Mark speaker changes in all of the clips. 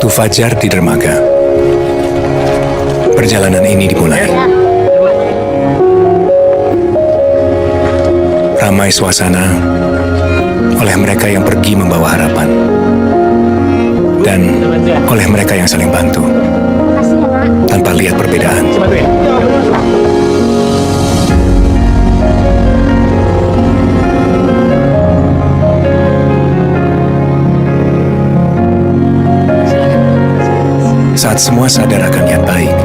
Speaker 1: Waktu fajar di dermaga. Perjalanan ini dimulai. Ramai suasana oleh mereka yang pergi membawa harapan. Dan oleh mereka yang saling bantu. Tanpa lihat perbedaan. Saat semua sadar akan niat baik,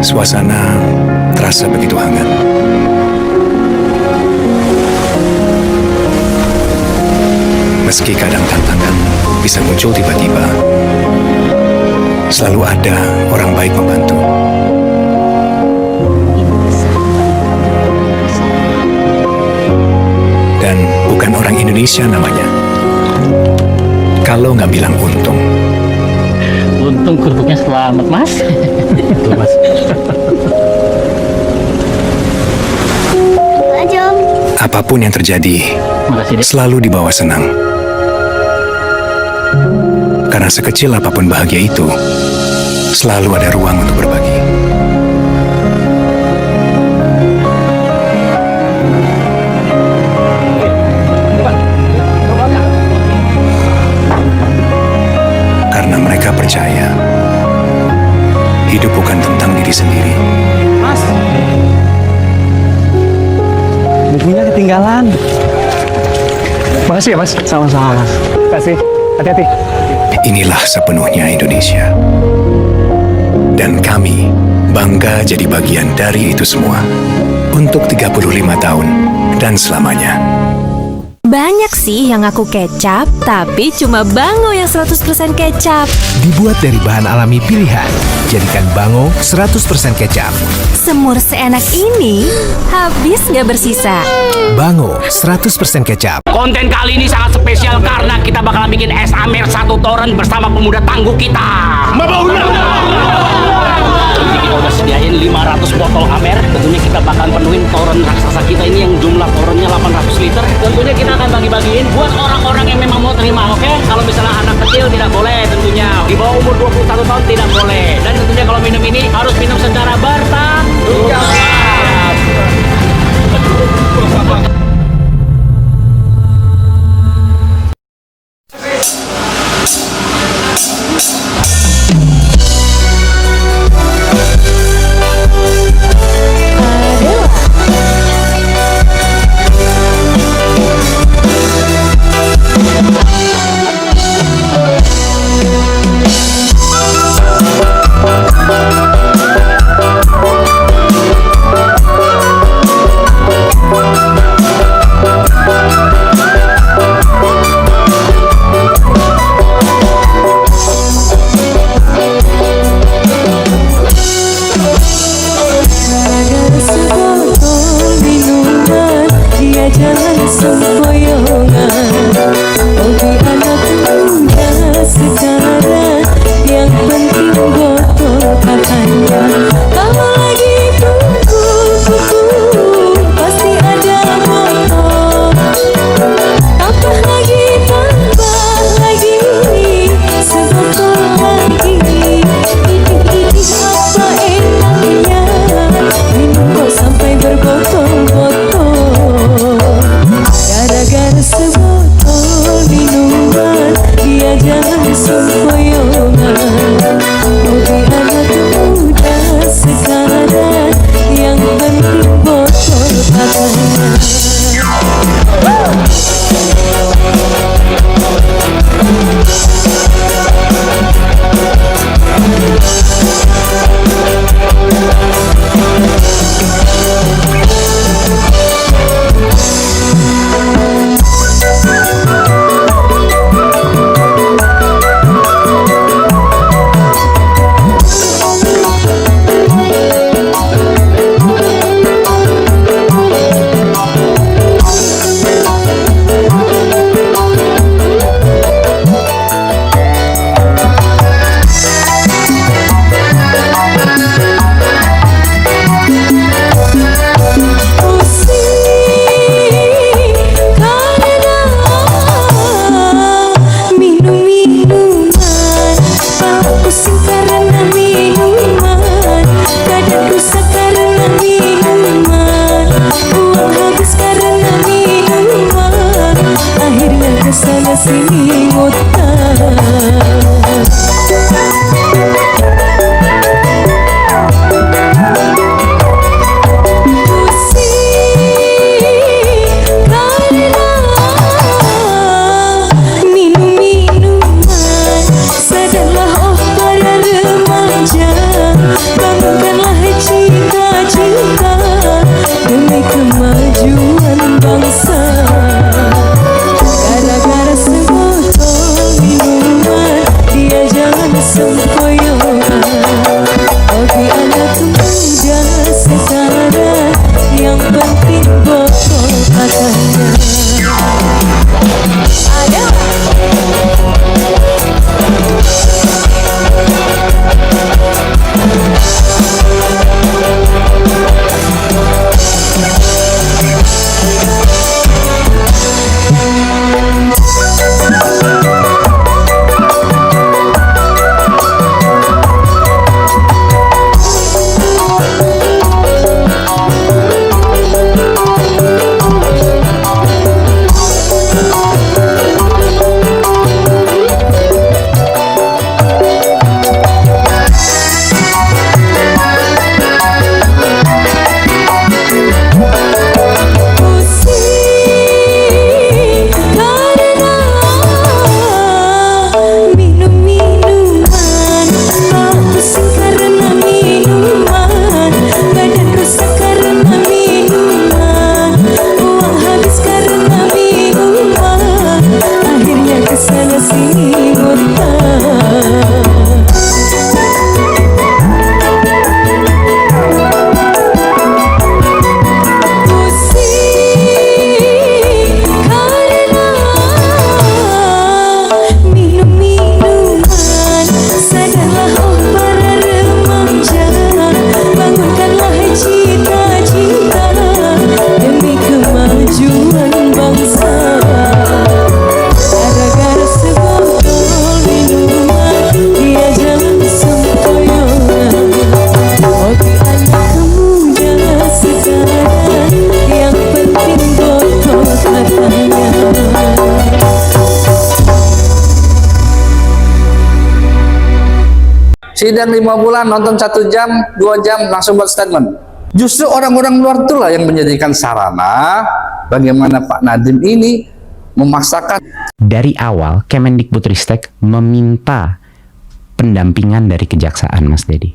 Speaker 1: suasana terasa begitu hangat. Meski kadang tantangan bisa muncul tiba-tiba, selalu ada orang baik membantu. Dan bukan orang Indonesia namanya, kalau nggak bilang untung.
Speaker 2: Untung kerupuknya selamat, Mas. Tuh, Mas.
Speaker 1: Apapun yang terjadi,
Speaker 2: Makasih, Dek.
Speaker 1: selalu dibawa senang. Karena sekecil apapun bahagia itu, selalu ada ruang untuk berbagi. Karena mereka percaya, hidup bukan tentang diri sendiri.
Speaker 3: Mas, bukunya ketinggalan.
Speaker 4: Makasih ya Mas.
Speaker 3: Sama-sama, Mas.
Speaker 4: Kasih. Hati-hati.
Speaker 1: Inilah sepenuhnya Indonesia. Dan kami bangga jadi bagian dari itu semua. Untuk 35 tahun dan selamanya.
Speaker 5: Banyak sih yang ngaku kecap, tapi cuma Bango yang 100% kecap.
Speaker 6: Dibuat dari bahan alami pilihan. Jadikan Bango 100% kecap.
Speaker 5: Semur seenak ini, habis nggak bersisa.
Speaker 6: Bango 100% kecap.
Speaker 2: Konten kali ini sangat spesial karena kita bakalan bikin es Amer 1 toren bersama pemuda tangguh kita. Jadi kita udah sediain 500 botol Amer. Tentunya kita bakalan penuhin toren raksasa kita ini yang jumlah torennya 800 liter. Tentunya kita akan bagi-bagiin buat orang-orang yang memang mau terima, oke? Kalau misalnya anak kecil tidak boleh tentunya. Di bawah umur 21 tahun tidak boleh. Dan tentunya kalau minum ini harus minum secara bertanggung jawab.
Speaker 4: kesana sini ngutang. Bangunkanlah cita-cita demi kemajuan bangsa. Gara-gara sebotol minuman dia jangan sempoyongan. Bagi anak muda sekarang yang penting botol katanya. Ayo.
Speaker 7: Sidang 5 bulan, nonton 1 jam, 2 jam, langsung buat statement. Justru orang-orang luar itulah yang menjadikan sarana bagaimana Pak Nadiem ini memaksakan.
Speaker 8: Dari awal, Kemendikbudristek meminta pendampingan dari kejaksaan, Mas Dedi.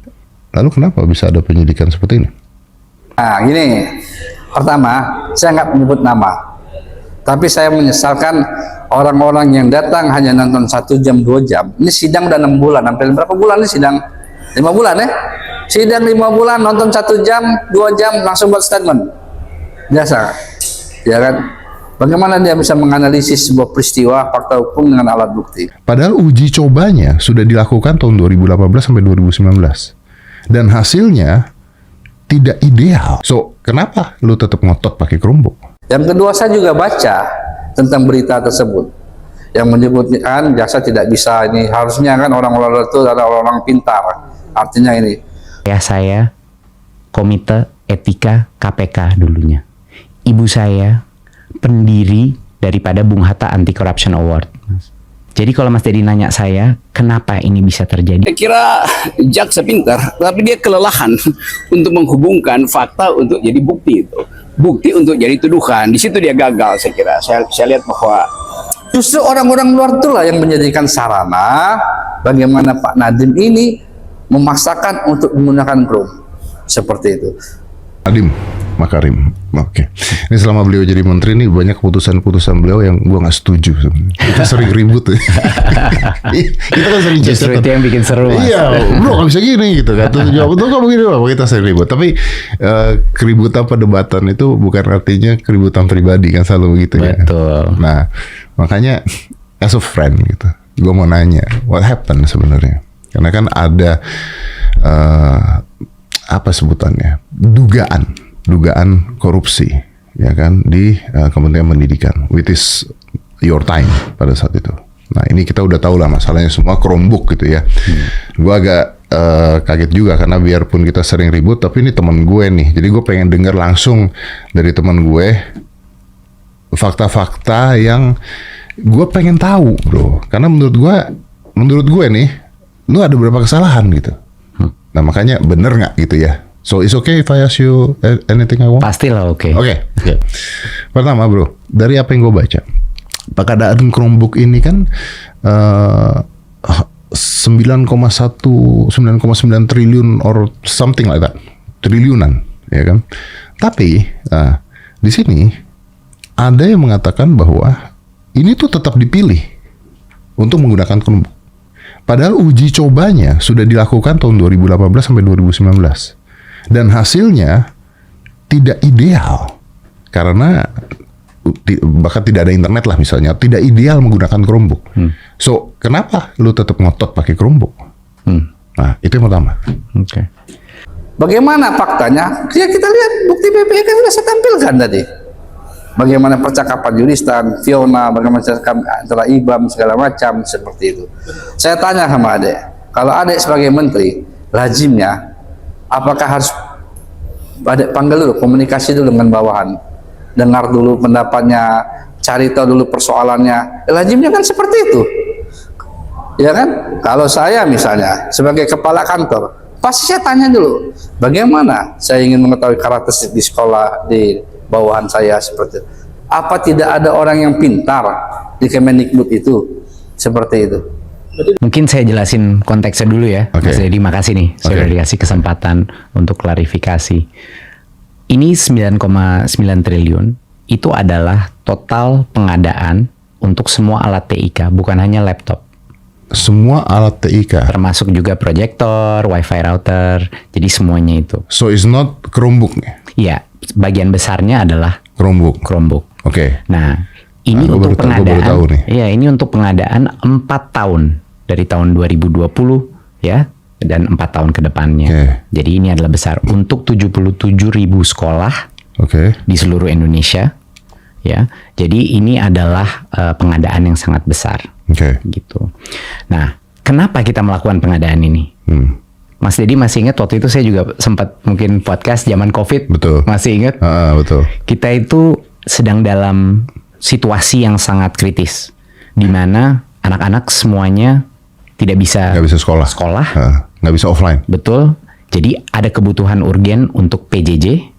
Speaker 9: Lalu kenapa bisa ada penyidikan seperti ini?
Speaker 7: Nah, gini. Pertama, saya nggak menyebut nama. Tapi saya menyesalkan orang-orang yang datang hanya nonton 1 jam, 2 jam. Ini sidang udah 6 bulan. Hampir berapa bulan nih sidang? 5 bulan ya? Sidang 5 bulan, nonton 1 jam, 2 jam, langsung buat statement. Biasa. Ya kan? Bagaimana dia bisa menganalisis sebuah peristiwa, fakta hukum dengan alat bukti?
Speaker 9: Padahal uji cobanya sudah dilakukan tahun 2018 sampai 2019. Dan hasilnya tidak ideal. So, kenapa lu tetap ngotot pakai kerumbuk?
Speaker 7: Yang kedua, saya juga baca tentang berita tersebut yang menyebutkan jaksa tidak bisa ini. Harusnya kan orang-orang itu adalah orang pintar. Artinya ini.
Speaker 8: Saya Komite Etika KPK dulunya. Ibu saya pendiri daripada Bung Hatta Anti Corruption Award. Jadi kalau Mas Dedi nanya saya, kenapa ini bisa terjadi?
Speaker 2: Saya kira jaksa pintar, tapi dia kelelahan untuk menghubungkan fakta untuk jadi bukti itu. Bukti untuk jadi tuduhan, di situ dia gagal saya kira. Saya lihat bahwa
Speaker 7: justru orang-orang luar itulah yang menjadikan sarana bagaimana Pak Nadiem ini memaksakan untuk menggunakan krum seperti itu.
Speaker 9: Nadiem Makarim, oke. Ini selama beliau jadi menteri nih banyak keputusan-keputusan beliau yang gua nggak setuju. Kita sering ribut ya. Kita kan sering
Speaker 8: justru itu yang bikin seru, Mas.
Speaker 9: Iya, bro nggak bisa gini gitu kan. Terus jawab tuh kamu gini loh, kita sering ribut. Tapi keributan perdebatan itu bukan artinya keributan pribadi kan, selalu begitu ya.
Speaker 8: Betul.
Speaker 9: Nah makanya as a friend gitu, gua mau nanya what happened sebenarnya? Karena kan ada apa sebutannya, dugaan korupsi ya kan di Kementerian Pendidikan, which is your time pada saat itu. Nah ini kita udah tahu lah masalahnya semua Chromebook gitu ya. Gue agak kaget juga karena biarpun kita sering ribut, tapi ini teman gue nih, jadi gue pengen dengar langsung dari teman gue fakta-fakta yang gue pengen tahu bro, karena menurut gue nih, lu ada beberapa kesalahan gitu. Nah makanya bener nggak gitu ya? So it's okay if I ask you anything I want?
Speaker 8: Pastilah oke.
Speaker 9: Oke. Pertama bro, dari apa yang gue baca, pengadaan Chromebook ini kan 9,9 triliun or something like that, triliunan, ya kan? Tapi di sini ada yang mengatakan bahwa ini tuh tetap dipilih untuk menggunakan Chromebook. Padahal uji cobanya sudah dilakukan tahun 2018 sampai 2019. Dan hasilnya tidak ideal. Karena bahkan tidak ada internet lah misalnya. Tidak ideal menggunakan Chromebook. So, kenapa lu tetap ngotot pakai Chromebook? Nah, itu yang pertama.
Speaker 8: Oke.
Speaker 7: Bagaimana faktanya? Ya kita lihat bukti BPK kan sudah saya tampilkan tadi. Bagaimana percakapan Yuristan, Fiona, bagaimana percakapan antara Ibam segala macam seperti itu. Saya tanya sama Adek, kalau Adek sebagai menteri, lazimnya apakah harus Adek panggil dulu, komunikasi dulu dengan bawahan, dengar dulu pendapatnya, cari tahu dulu persoalannya. Lazimnya kan seperti itu. Ya kan? Kalau saya misalnya sebagai kepala kantor, pasti saya tanya dulu, bagaimana saya ingin mengetahui karakteristik di sekolah, di bawahan saya seperti itu. Apa tidak ada orang yang pintar di Kemendikbud itu seperti itu?
Speaker 8: Mungkin saya jelasin konteksnya dulu ya, Mas Dedi. Makasih nih, sudah dikasih kesempatan untuk klarifikasi. Ini 9,9 triliun itu adalah total pengadaan untuk semua alat TIK, bukan hanya laptop.
Speaker 9: Semua alat TIK,
Speaker 8: termasuk juga proyektor, wifi router, jadi semuanya itu.
Speaker 9: So it's not Chromebook nih?
Speaker 8: Iya, bagian besarnya adalah
Speaker 9: Chromebook.
Speaker 8: Oke. Nah, ini untuk pengadaan. Iya, ini untuk pengadaan 4 tahun dari tahun 2020 ya, dan 4 tahun ke depannya. Jadi ini adalah besar untuk 77.000 sekolah di seluruh Indonesia. Ya, jadi ini adalah pengadaan yang sangat besar. Gitu. Nah, kenapa kita melakukan pengadaan ini? Mas Dedi masih ingat waktu itu saya juga sempat mungkin podcast zaman COVID.
Speaker 9: Betul.
Speaker 8: Masih ingat?
Speaker 9: Betul.
Speaker 8: Kita itu sedang dalam situasi yang sangat kritis, di mana anak-anak semuanya tidak bisa sekolah,
Speaker 9: nggak bisa offline.
Speaker 8: Betul. Jadi ada kebutuhan urgen untuk PJJ.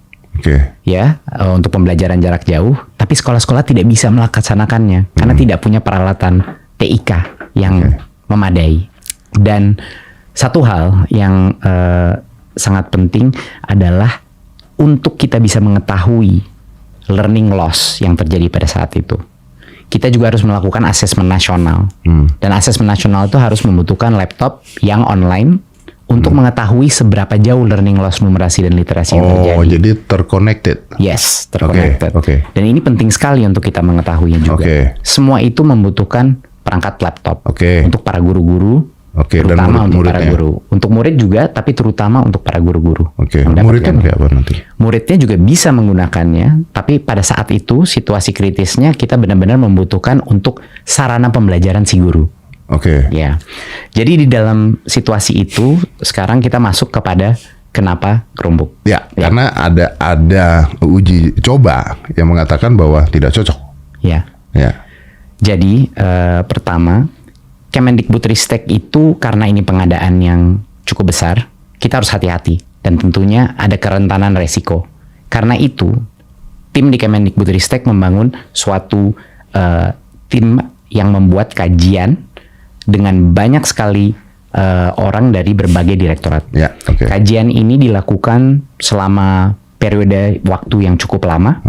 Speaker 8: Ya, untuk pembelajaran jarak jauh, tapi sekolah-sekolah tidak bisa melaksanakannya karena tidak punya peralatan TIK yang memadai. Dan satu hal yang sangat penting adalah untuk kita bisa mengetahui learning loss yang terjadi pada saat itu, kita juga harus melakukan asesmen nasional. Dan asesmen nasional itu harus membutuhkan laptop yang online untuk mengetahui seberapa jauh learning loss numerasi dan literasi yang terjadi.
Speaker 9: Oh, jadi terconnected.
Speaker 8: Yes, terconnected. Dan ini penting sekali untuk kita mengetahuinya juga. Semua itu membutuhkan perangkat laptop untuk para guru-guru, terutama
Speaker 9: dan
Speaker 8: untuk para guru. Untuk murid juga, tapi terutama untuk para guru-guru.
Speaker 9: Muridnya kayak apa nanti?
Speaker 8: Muridnya juga bisa menggunakannya, tapi pada saat itu situasi kritisnya kita benar-benar membutuhkan untuk sarana pembelajaran si guru. Ya, jadi di dalam situasi itu sekarang kita masuk kepada kenapa Chromebook.
Speaker 9: Ya, karena ada uji coba yang mengatakan bahwa tidak cocok.
Speaker 8: Ya. Jadi pertama, Kemendikbudristek itu karena ini pengadaan yang cukup besar, kita harus hati-hati dan tentunya ada kerentanan resiko. Karena itu, tim di Kemendikbudristek membangun suatu tim yang membuat kajian dengan banyak sekali orang dari berbagai direktorat. Kajian ini dilakukan selama periode waktu yang cukup lama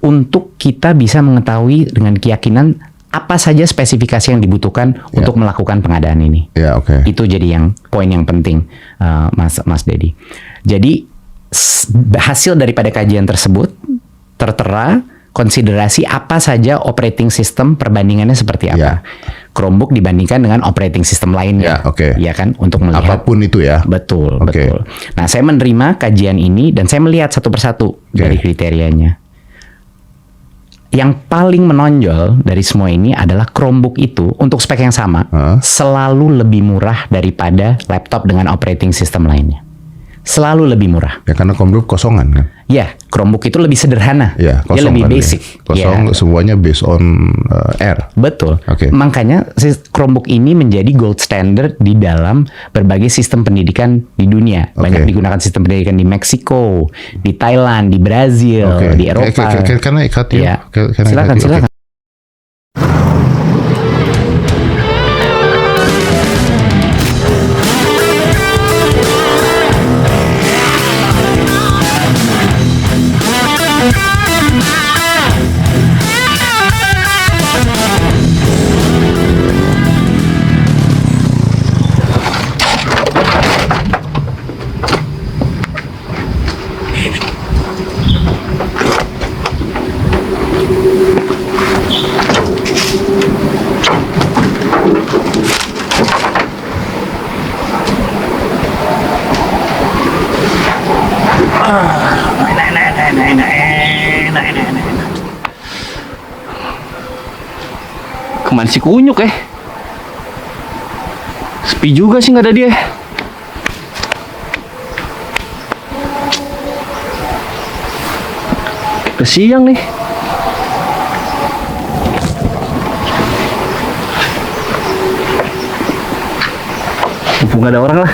Speaker 8: untuk kita bisa mengetahui dengan keyakinan apa saja spesifikasi yang dibutuhkan untuk melakukan pengadaan ini. Itu jadi poin yang penting, Mas Dedi. Jadi hasil daripada kajian tersebut tertera konsiderasi apa saja operating system, perbandingannya seperti apa. Chromebook dibandingkan dengan operating system lainnya. Ya kan, untuk melihat
Speaker 9: apapun itu ya.
Speaker 8: Betul. Nah, saya menerima kajian ini dan saya melihat satu persatu dari kriterianya. Yang paling menonjol dari semua ini adalah Chromebook itu untuk spek yang sama selalu lebih murah daripada laptop dengan operating system lainnya. selalu lebih murah.
Speaker 9: Ya karena Chromebook kosongan kan.
Speaker 8: Ya, Chromebook itu lebih sederhana.
Speaker 9: Ya,
Speaker 8: Dia lebih
Speaker 9: kan,
Speaker 8: basic.
Speaker 9: ya. Kosong,
Speaker 8: Ya.
Speaker 9: semuanya based on air.
Speaker 8: Betul.
Speaker 9: Oke.
Speaker 8: Makanya si Chromebook ini menjadi gold standard di dalam berbagai sistem pendidikan di dunia. Banyak
Speaker 9: Oke.
Speaker 8: digunakan sistem pendidikan di Meksiko, di Thailand, di Brazil,
Speaker 9: Oke.
Speaker 8: di Eropa.
Speaker 9: Karena ikat ya.
Speaker 8: Ya. Silakan.
Speaker 2: Kemana si Kunyuk Sepi juga sih nggak ada dia. Udah siang nih. Mumpung nggak ada orang lah.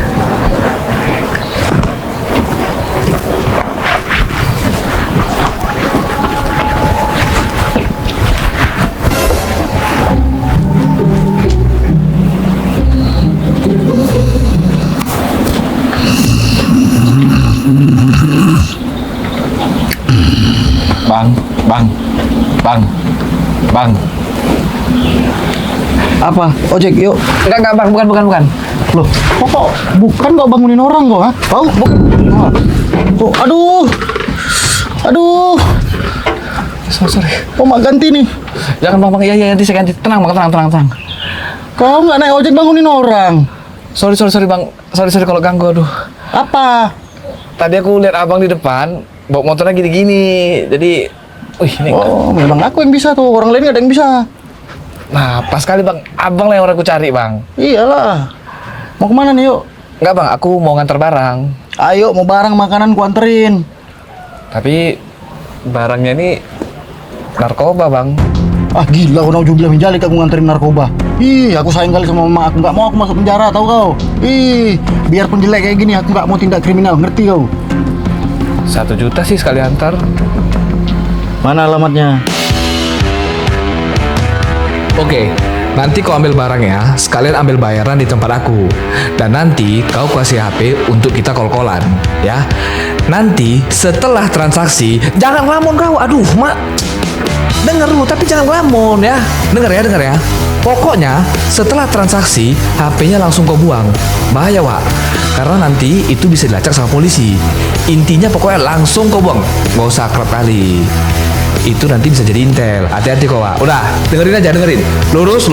Speaker 7: Bang.
Speaker 3: Apa? Ojek, yuk.
Speaker 7: Enggak bang, bukan.
Speaker 3: Loh, kok bukan kok bangunin orang kok, ha? Tahu? Oh, aduh.
Speaker 7: Sorry.
Speaker 3: Oh, mak ganti nih.
Speaker 7: Jangan bang, iya nanti saya ganti. Tenang bang, tenang.
Speaker 3: Kau nggak naik ojek bangunin orang.
Speaker 7: Sorry bang, sorry kalau ganggu, aduh.
Speaker 3: Apa?
Speaker 7: Tadi aku lihat abang di depan, bawa motornya gini-gini, jadi, ini.
Speaker 3: Oh, memang aku yang bisa tuh, orang lain nggak ada yang bisa.
Speaker 7: Nah, pas kali bang, abang lah yang orang aku cari bang.
Speaker 3: Iyalah. Mau kemana nih, yuk?
Speaker 7: Enggak bang, aku mau nganter barang.
Speaker 3: Ayo, mau barang makanan ku anterin.
Speaker 7: Tapi barangnya ini narkoba bang.
Speaker 3: Ah, gila, kau naujubillah min dzalik aku nganterin narkoba. Ih, aku sayang kali sama mama aku, nggak mau aku masuk penjara, tahu kau? Ih, biarpun jelek kayak gini, aku nggak mau tindak kriminal, ngerti kau?
Speaker 7: 1 juta sih sekali antar.
Speaker 3: Mana alamatnya?
Speaker 10: Oke, nanti kau ambil barangnya, sekalian ambil bayaran di tempat aku. Dan nanti kau kasih HP untuk kita kol-kolan, ya. Nanti setelah transaksi, jangan ngelamun kau. Aduh, mak. Dengar dulu, tapi jangan ngelamun ya. Dengar ya. Pokoknya setelah transaksi, HP-nya langsung kau buang. Bahaya, Wak. Karena nanti itu bisa dilacak sama polisi. Intinya pokoknya langsung kau buang. Gak usah akrab kali. Itu nanti bisa jadi intel. Hati-hati kau, Wak. Udah, dengerin. Lurus.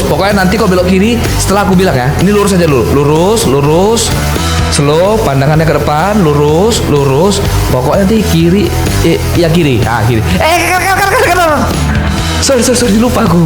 Speaker 10: Pokoknya nanti kau belok kiri setelah aku bilang ya. Ini lurus aja dulu. Lurus. Slow, pandangannya ke depan, lurus. Pokoknya nanti kiri, kiri. Ah, kiri. Kan. Sorry, lupa aku.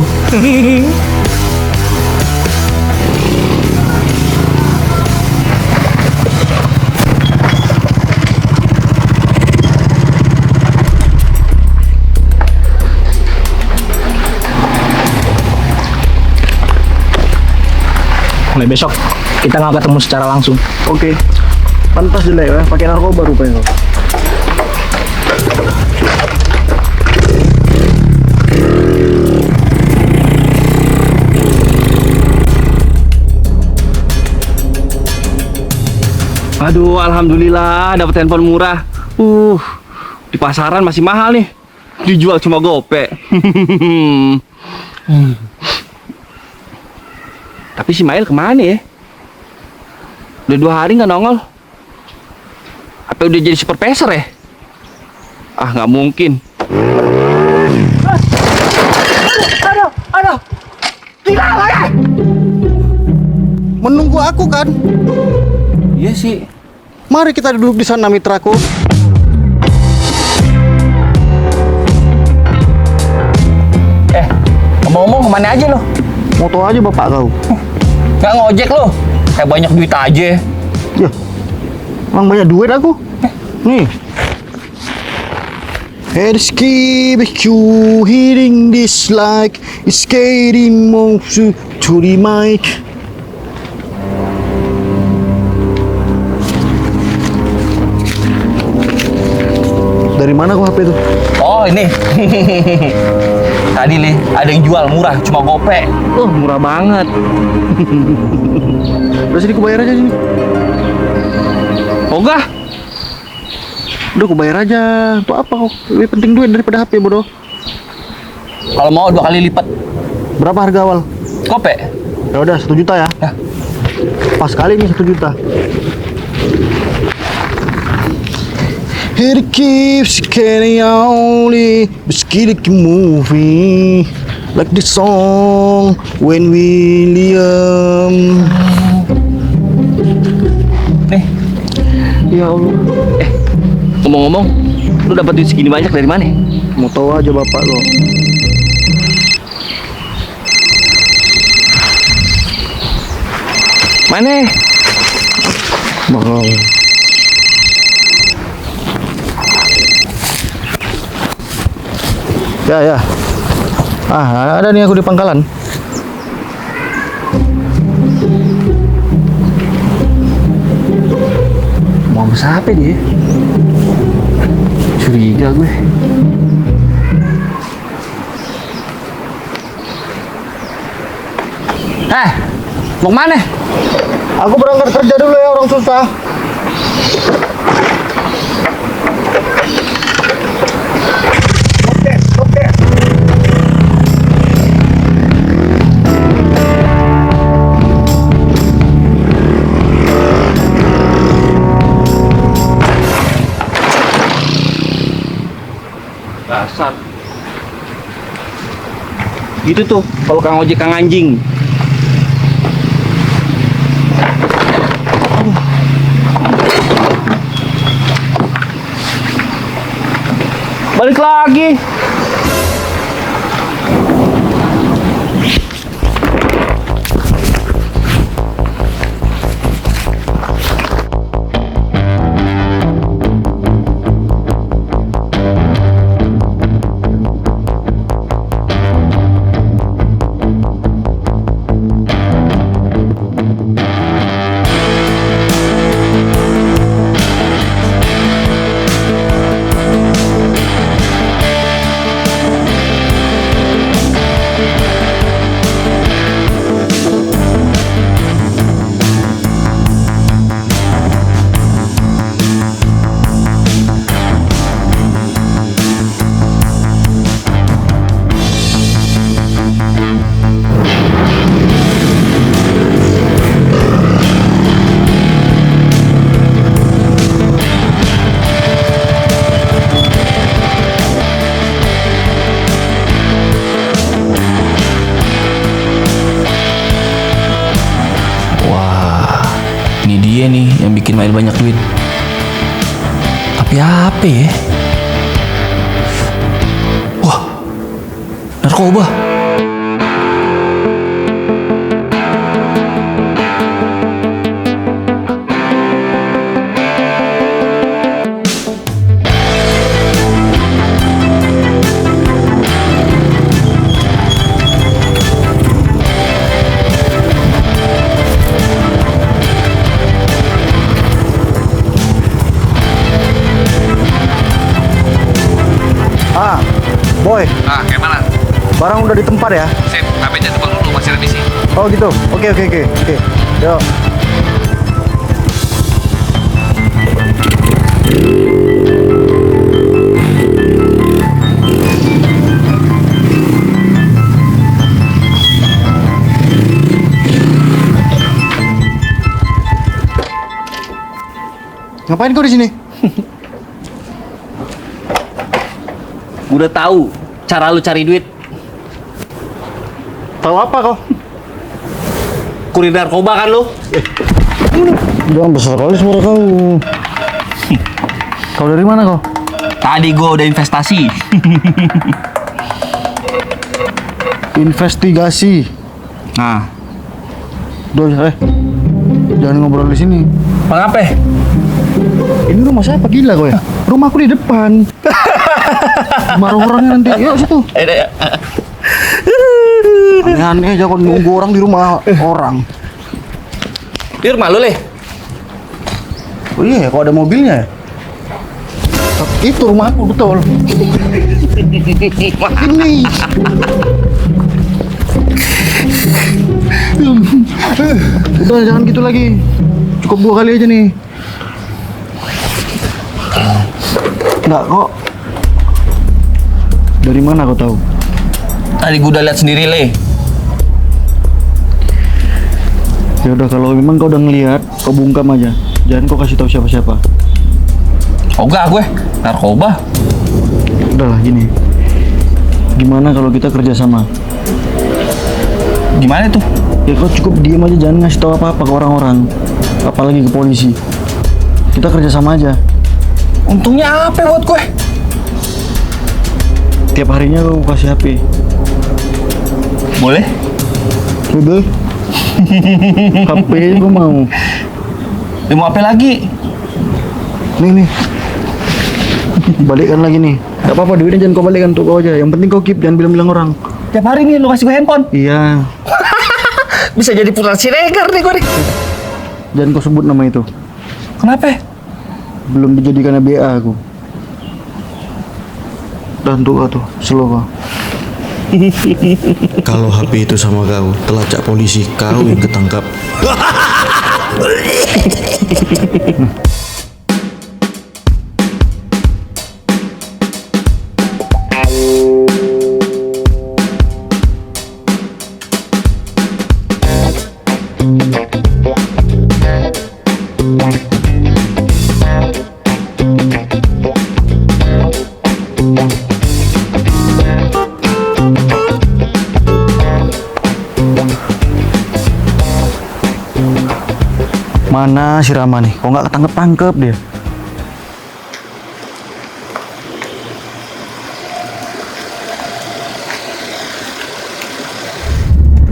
Speaker 2: Mulai besok kita nggak ketemu secara langsung.
Speaker 3: Oke. Pantas jelek ya, pakai narkoba rupanya.
Speaker 2: Aduh, alhamdulillah dapat handphone murah. Di pasaran masih mahal nih. Dijual cuma gope. Tapi si Mail kemana ya? Udah 2 hari nggak nongol. Apa udah jadi supervisor ya? Ah, nggak mungkin.
Speaker 3: Aduh. Tidak lah. Menunggu aku kan?
Speaker 2: Iya sih.
Speaker 3: Mari kita duduk di sana, mitraku.
Speaker 2: Ngomong-ngomong kemana aja lo?
Speaker 3: Moto aja bapak kau.
Speaker 2: Nggak ngojek lo? Kayak banyak duit aja.
Speaker 3: Ya, Emang banyak duit aku. Nih. Rizky you hitting this like it's getting more to the mic. Dari mana kok HP itu?
Speaker 2: Oh ini. Tadi nih ada yang jual murah cuma gope.
Speaker 3: Oh murah banget. Udah sini aku bayar aja sini.
Speaker 2: Ogah.
Speaker 3: Udah aku bayar aja. Untuk apa kok? Lebih penting duit daripada HP bodoh.
Speaker 2: Kalau mau 2 kali lipat.
Speaker 3: Berapa harga awal?
Speaker 2: Gope.
Speaker 3: Ya udah 1 juta ya.
Speaker 2: Ya.
Speaker 3: Pas kali nih 1 juta. It keeps getting only, but keep moving like the song when William. Ya Allah.
Speaker 2: Ngomong-ngomong, lu dapat duit segini banyak dari mana?
Speaker 3: Mau tahu aja bapak lo.
Speaker 2: Mana?
Speaker 3: Mahal. Ya. Ada nih aku di pangkalan. Mau siapa dia? Curiga gue.
Speaker 2: Mau kemana?
Speaker 3: Aku berangkat kerja dulu ya, orang susah. Oke.
Speaker 2: Dasar. Gitu tuh kalau Kang Ojek Kang anjing. Balik lagi.
Speaker 10: Ini dia nih yang bikin Mail banyak duit. Tapi apa ya? Wah, narkoba.
Speaker 3: Boy,
Speaker 10: Kayak mana?
Speaker 3: barang udah di tempat ya?
Speaker 10: Sip, HP-nya tebak dulu, masih revisi.
Speaker 3: Oh gitu. Oke. Yuk. Ngapain kau di sini?
Speaker 2: Udah tahu cara lu cari duit.
Speaker 3: Tahu apa kau?
Speaker 2: Kurir narkoba kan lu?
Speaker 3: Jangan besar kali suara kau. Kau dari mana kau?
Speaker 2: Tadi gua udah investasi.
Speaker 3: Investigasi.
Speaker 2: Nah,
Speaker 3: Jangan ngobrol di sini.
Speaker 2: apa?
Speaker 3: Ini rumah siapa gila kau ya? Rumahku di depan. Marah orangnya nanti. Yuk situ. Aneh-aneh aja kau nunggu orang di rumah orang.
Speaker 2: Di rumah lu, Le?
Speaker 3: Oh iya, kok ada mobilnya ya? Itu rumahku betul. Ini. Udah jangan gitu lagi. Cukup 2 kali aja nih. Enggak kok. Dari mana kau tahu?
Speaker 2: Tadi gua udah lihat sendiri, Le.
Speaker 3: Ya udah kalau memang kau udah ngelihat, kau bungkam aja. Jangan kau kasih tahu siapa-siapa.
Speaker 2: Ogah gue, narkoba.
Speaker 3: Udahlah gini. Gimana kalau kita kerja sama?
Speaker 2: Gimana tuh?
Speaker 3: Ya kau cukup diem aja, jangan ngasih tahu apa-apa ke orang-orang, apalagi ke polisi. Kita kerja sama aja.
Speaker 2: Untungnya apa buat gue?
Speaker 3: Tiap harinya kau kasih HP.
Speaker 2: Boleh?
Speaker 3: Udah. HP kau mau?
Speaker 2: Dia mau apa lagi?
Speaker 3: Nih. Balikkan lagi nih. Gak apa-apa, duitnya jangan kau balikkan untuk kau aja. Yang penting kau keep, jangan bilang-bilang orang.
Speaker 2: Tiap hari nih lu kasih gue handphone.
Speaker 3: Iya.
Speaker 2: Bisa jadi putra Siregar nih gue nih.
Speaker 3: Jangan kau sebut nama itu.
Speaker 2: Kenapa?
Speaker 3: Belum dijadikan BA aku. Dan tuh kau tuh, slow kau.
Speaker 11: Kalau HP itu sama kau, telacak polisi, kau yang ketangkap.
Speaker 3: Mana si Rama nih? Kok nggak ketangkep-tangkep dia?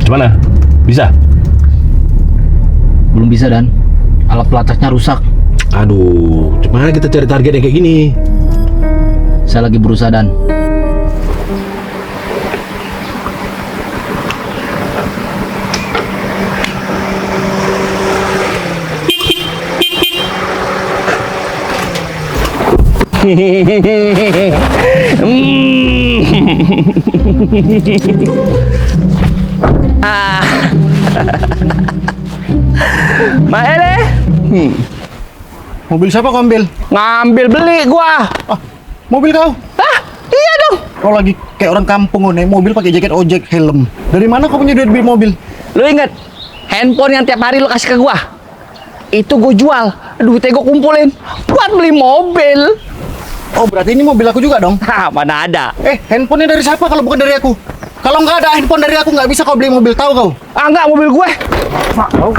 Speaker 12: Gimana? Bisa?
Speaker 2: Belum bisa, Dan. Alat pelacaknya rusak.
Speaker 12: Aduh, gimana kita cari target yang kayak gini?
Speaker 2: Saya lagi berusaha, Dan. Mbak Ele,
Speaker 3: Mobil siapa kau ambil?
Speaker 2: ngambil beli gua.
Speaker 3: Mobil kau?
Speaker 2: Iya dong.
Speaker 3: Kau lagi kayak orang kampung naik mobil pakai jaket ojek, helm. Dari mana kau punya duit beli mobil?
Speaker 2: Lu inget handphone yang tiap hari lu kasih ke gua? Itu gua jual, duitnya gua kumpulin buat beli mobil.
Speaker 3: Oh berarti ini mobil aku juga dong?
Speaker 2: Mana ada?
Speaker 3: Handphonenya dari siapa kalau bukan dari aku? Kalau nggak ada handphone dari aku nggak bisa kau beli mobil, tahu kau?
Speaker 2: Enggak, mobil gue. Aduh.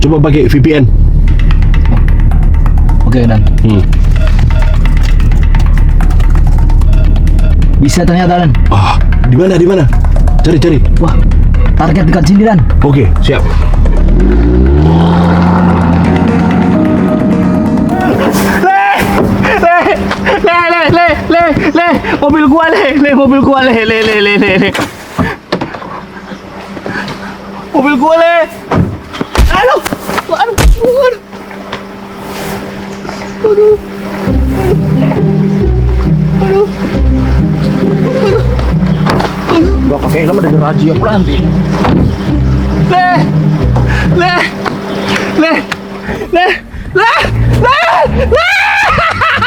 Speaker 12: Coba pakai VPN.
Speaker 2: Oke, Dan. Bisa ternyata, Dan.
Speaker 12: Di mana? Cari.
Speaker 2: Wah, target dekat sini, Dan.
Speaker 12: Oke, siap.
Speaker 2: Le, mobil gua, le, mobil gua, le. Mobil gua, le. Aduh.
Speaker 3: Gak pakai helm ada razia pula nanti.
Speaker 2: Le.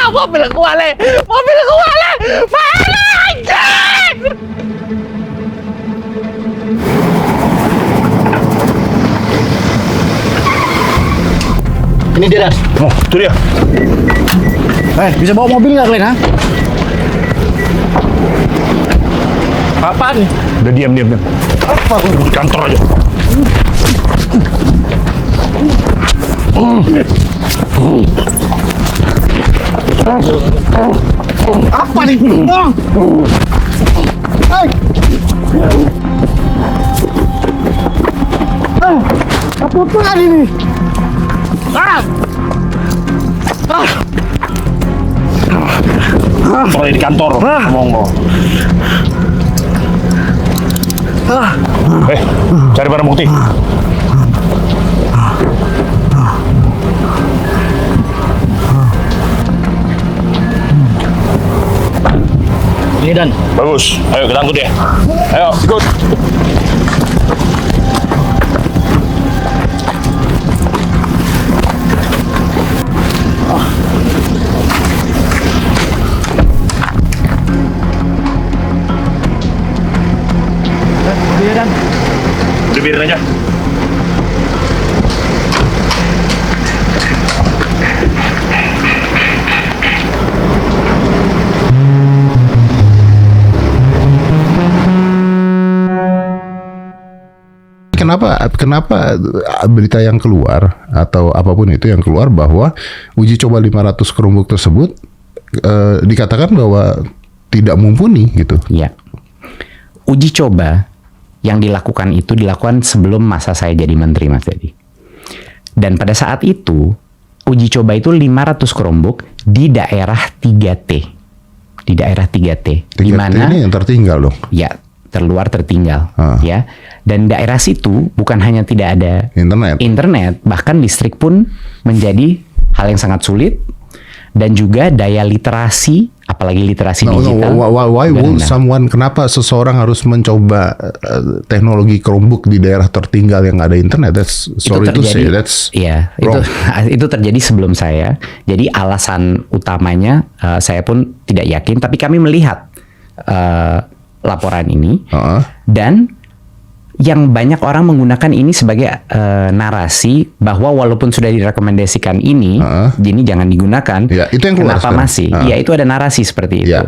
Speaker 2: Mobil gua, le. Mana anjing?
Speaker 3: Ini dia, Dan.
Speaker 12: Oh, itu dia.
Speaker 3: Bisa bawa mobil nggak kalian, ha?
Speaker 12: Apaan nih? Udah diam. Apa? Di kantor aja.
Speaker 3: Apa nih? Apa ini?
Speaker 12: Soalnya di kantor. Ngomong. Cari barang bukti.
Speaker 2: Ini Dan.
Speaker 12: Bagus. Ayo kita angkut ya. Ayo ikut. Udah biarin aja.
Speaker 9: Kenapa berita yang keluar atau apapun itu yang keluar bahwa uji coba 500 Chromebook tersebut dikatakan bahwa tidak mumpuni gitu?
Speaker 8: Ya. Uji coba yang dilakukan itu dilakukan sebelum masa saya jadi menteri, Mas Dedi. Dan pada saat itu, uji coba itu 500 Chromebook di daerah 3T. Di daerah 3T.
Speaker 9: 3T
Speaker 8: di mana
Speaker 9: ini yang tertinggal dong?
Speaker 8: Ya, terluar tertinggal. Ya. Dan daerah situ bukan hanya tidak ada internet, bahkan listrik pun menjadi hal yang sangat sulit. Dan juga daya literasi, apalagi literasi digital.
Speaker 9: Why would someone, kenapa seseorang harus mencoba teknologi Chromebook di daerah tertinggal yang ada internet?
Speaker 8: Itu terjadi sebelum saya. Jadi alasan utamanya saya pun tidak yakin, tapi kami melihat laporan ini dan yang banyak orang menggunakan ini sebagai narasi bahwa walaupun sudah direkomendasikan ini jangan digunakan.
Speaker 9: Ya, itu yang keluar
Speaker 8: kenapa
Speaker 9: sekarang.
Speaker 8: masih? Ya, itu ada narasi seperti itu.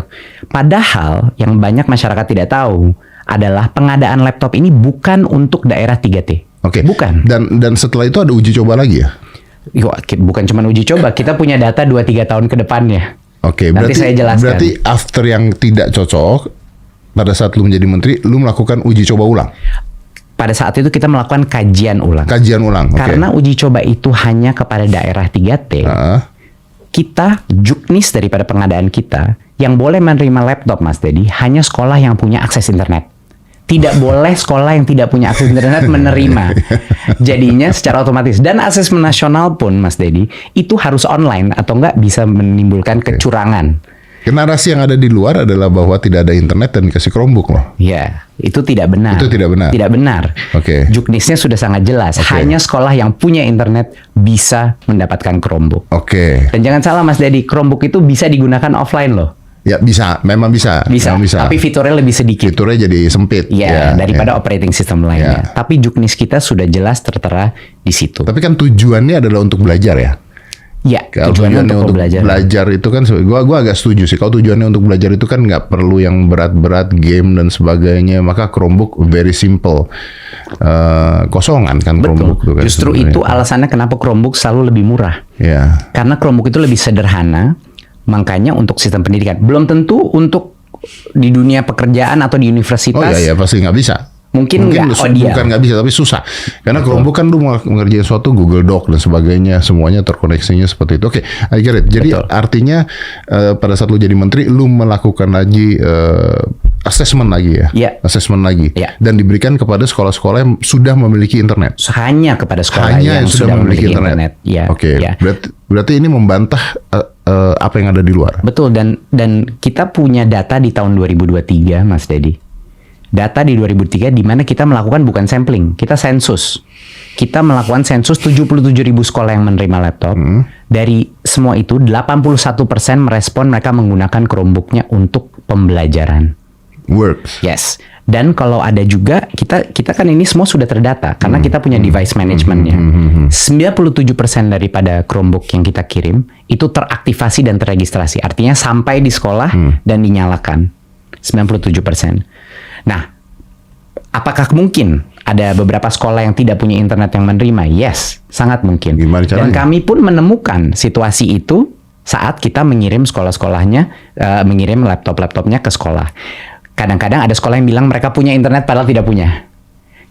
Speaker 8: Padahal yang banyak masyarakat tidak tahu adalah pengadaan laptop ini bukan untuk daerah 3T.
Speaker 9: Oke.
Speaker 8: Bukan.
Speaker 9: Dan setelah itu ada uji coba lagi ya?
Speaker 8: Bukan cuma uji coba, kita punya data 2-3 tahun ke depannya.
Speaker 9: Oke,
Speaker 8: Nanti saya jelaskan.
Speaker 9: Berarti after yang tidak cocok, pada saat lu menjadi menteri, lu melakukan uji coba ulang?
Speaker 8: Pada saat itu kita melakukan kajian ulang.
Speaker 9: Okay.
Speaker 8: Karena uji coba itu hanya kepada daerah 3T. Kita, juknis daripada pengadaan kita, yang boleh menerima laptop, Mas Dedi, hanya sekolah yang punya akses internet. Tidak boleh sekolah yang tidak punya akses internet menerima. Jadinya secara otomatis. Dan asesmen nasional pun, Mas Dedi, itu harus online atau enggak bisa menimbulkan kecurangan.
Speaker 9: Narasi yang ada di luar adalah bahwa tidak ada internet dan dikasih Chromebook loh.
Speaker 8: Ya, itu tidak benar.
Speaker 9: Itu tidak benar.
Speaker 8: Tidak benar.
Speaker 9: Oke.
Speaker 8: Juknisnya sudah sangat jelas. Hanya sekolah yang punya internet bisa mendapatkan Chromebook.
Speaker 9: Oke.
Speaker 8: Dan jangan salah Mas Dedi, Chromebook itu bisa digunakan offline loh.
Speaker 9: Ya bisa, memang bisa. Memang bisa.
Speaker 8: Tapi fiturnya lebih sedikit.
Speaker 9: Fiturnya jadi sempit.
Speaker 8: Ya, daripada operating system lainnya. Tapi juknis kita sudah jelas tertera di situ.
Speaker 9: Tapi kan tujuannya adalah untuk belajar ya.
Speaker 8: Ya,
Speaker 9: tujuannya untuk belajar itu kan, gua agak setuju sih. Kalau tujuannya untuk belajar itu kan nggak perlu yang berat-berat game dan sebagainya, maka Chromebook very simple, kosongan kan.
Speaker 8: Betul.
Speaker 9: Chromebook itu kan.
Speaker 8: Justru itu alasannya kenapa Chromebook selalu lebih murah.
Speaker 9: Ya.
Speaker 8: Karena Chromebook itu lebih sederhana, makanya untuk sistem pendidikan. Belum tentu untuk di dunia pekerjaan atau di universitas.
Speaker 9: Oh iya, pasti nggak bisa.
Speaker 8: Mungkin nggak,
Speaker 9: bukan nggak bisa, tapi susah. Karena Chromebook kan lu mau mengerjain suatu Google Doc dan sebagainya, semuanya terkoneksinya seperti itu. Oke, I get it. Jadi artinya pada saat lu jadi menteri, lu melakukan lagi assessment lagi ya? Assessment lagi. Dan diberikan kepada sekolah-sekolah yang sudah memiliki internet?
Speaker 8: Hanya kepada sekolah yang sudah memiliki internet. Ya.
Speaker 9: Oke, berarti ini membantah apa yang ada di luar?
Speaker 8: Betul, dan kita punya data di tahun 2023, Mas Dedi. Data di 2003 di mana kita melakukan bukan sampling, kita sensus. Kita melakukan sensus 77.000 sekolah yang menerima laptop. Dari semua itu 81% merespon mereka menggunakan Chromebooknya untuk pembelajaran.
Speaker 9: Works.
Speaker 8: Yes. Dan kalau ada juga kita kan ini semua sudah terdata karena kita punya device managementnya. 97% daripada Chromebook yang kita kirim itu teraktivasi dan terregistrasi. Artinya sampai di sekolah dan dinyalakan. 97%. Nah, Apakah mungkin ada beberapa sekolah yang tidak punya internet yang menerima? Yes, sangat mungkin.
Speaker 9: Gimana caranya?
Speaker 8: Dan kami pun menemukan situasi itu saat kita mengirim sekolah-sekolahnya, mengirim laptop-laptopnya ke sekolah. Kadang-kadang ada sekolah yang bilang mereka punya internet padahal tidak punya.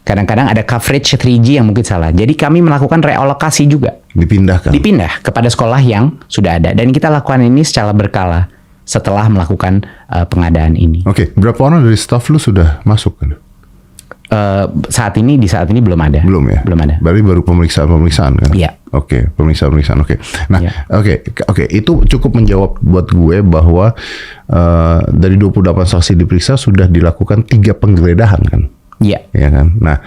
Speaker 8: Kadang-kadang ada coverage 3G yang mungkin salah. Jadi kami melakukan realokasi juga. Dipindah kepada sekolah yang sudah ada. Dan kita lakukan ini secara berkala setelah melakukan pengadaan ini.
Speaker 9: Oke, berapa orang dari staff lu sudah masuk kan?
Speaker 8: Saat ini belum ada.
Speaker 9: Belum ya?
Speaker 8: Belum ada.
Speaker 9: Berarti baru pemeriksaan kan?
Speaker 8: Iya.
Speaker 9: Oke, pemeriksaan. Oke. Nah, oke, itu cukup menjawab buat gue bahwa dari 28 saksi diperiksa sudah dilakukan 3 penggeledahan kan?
Speaker 8: Iya.
Speaker 9: Ya kan? Nah,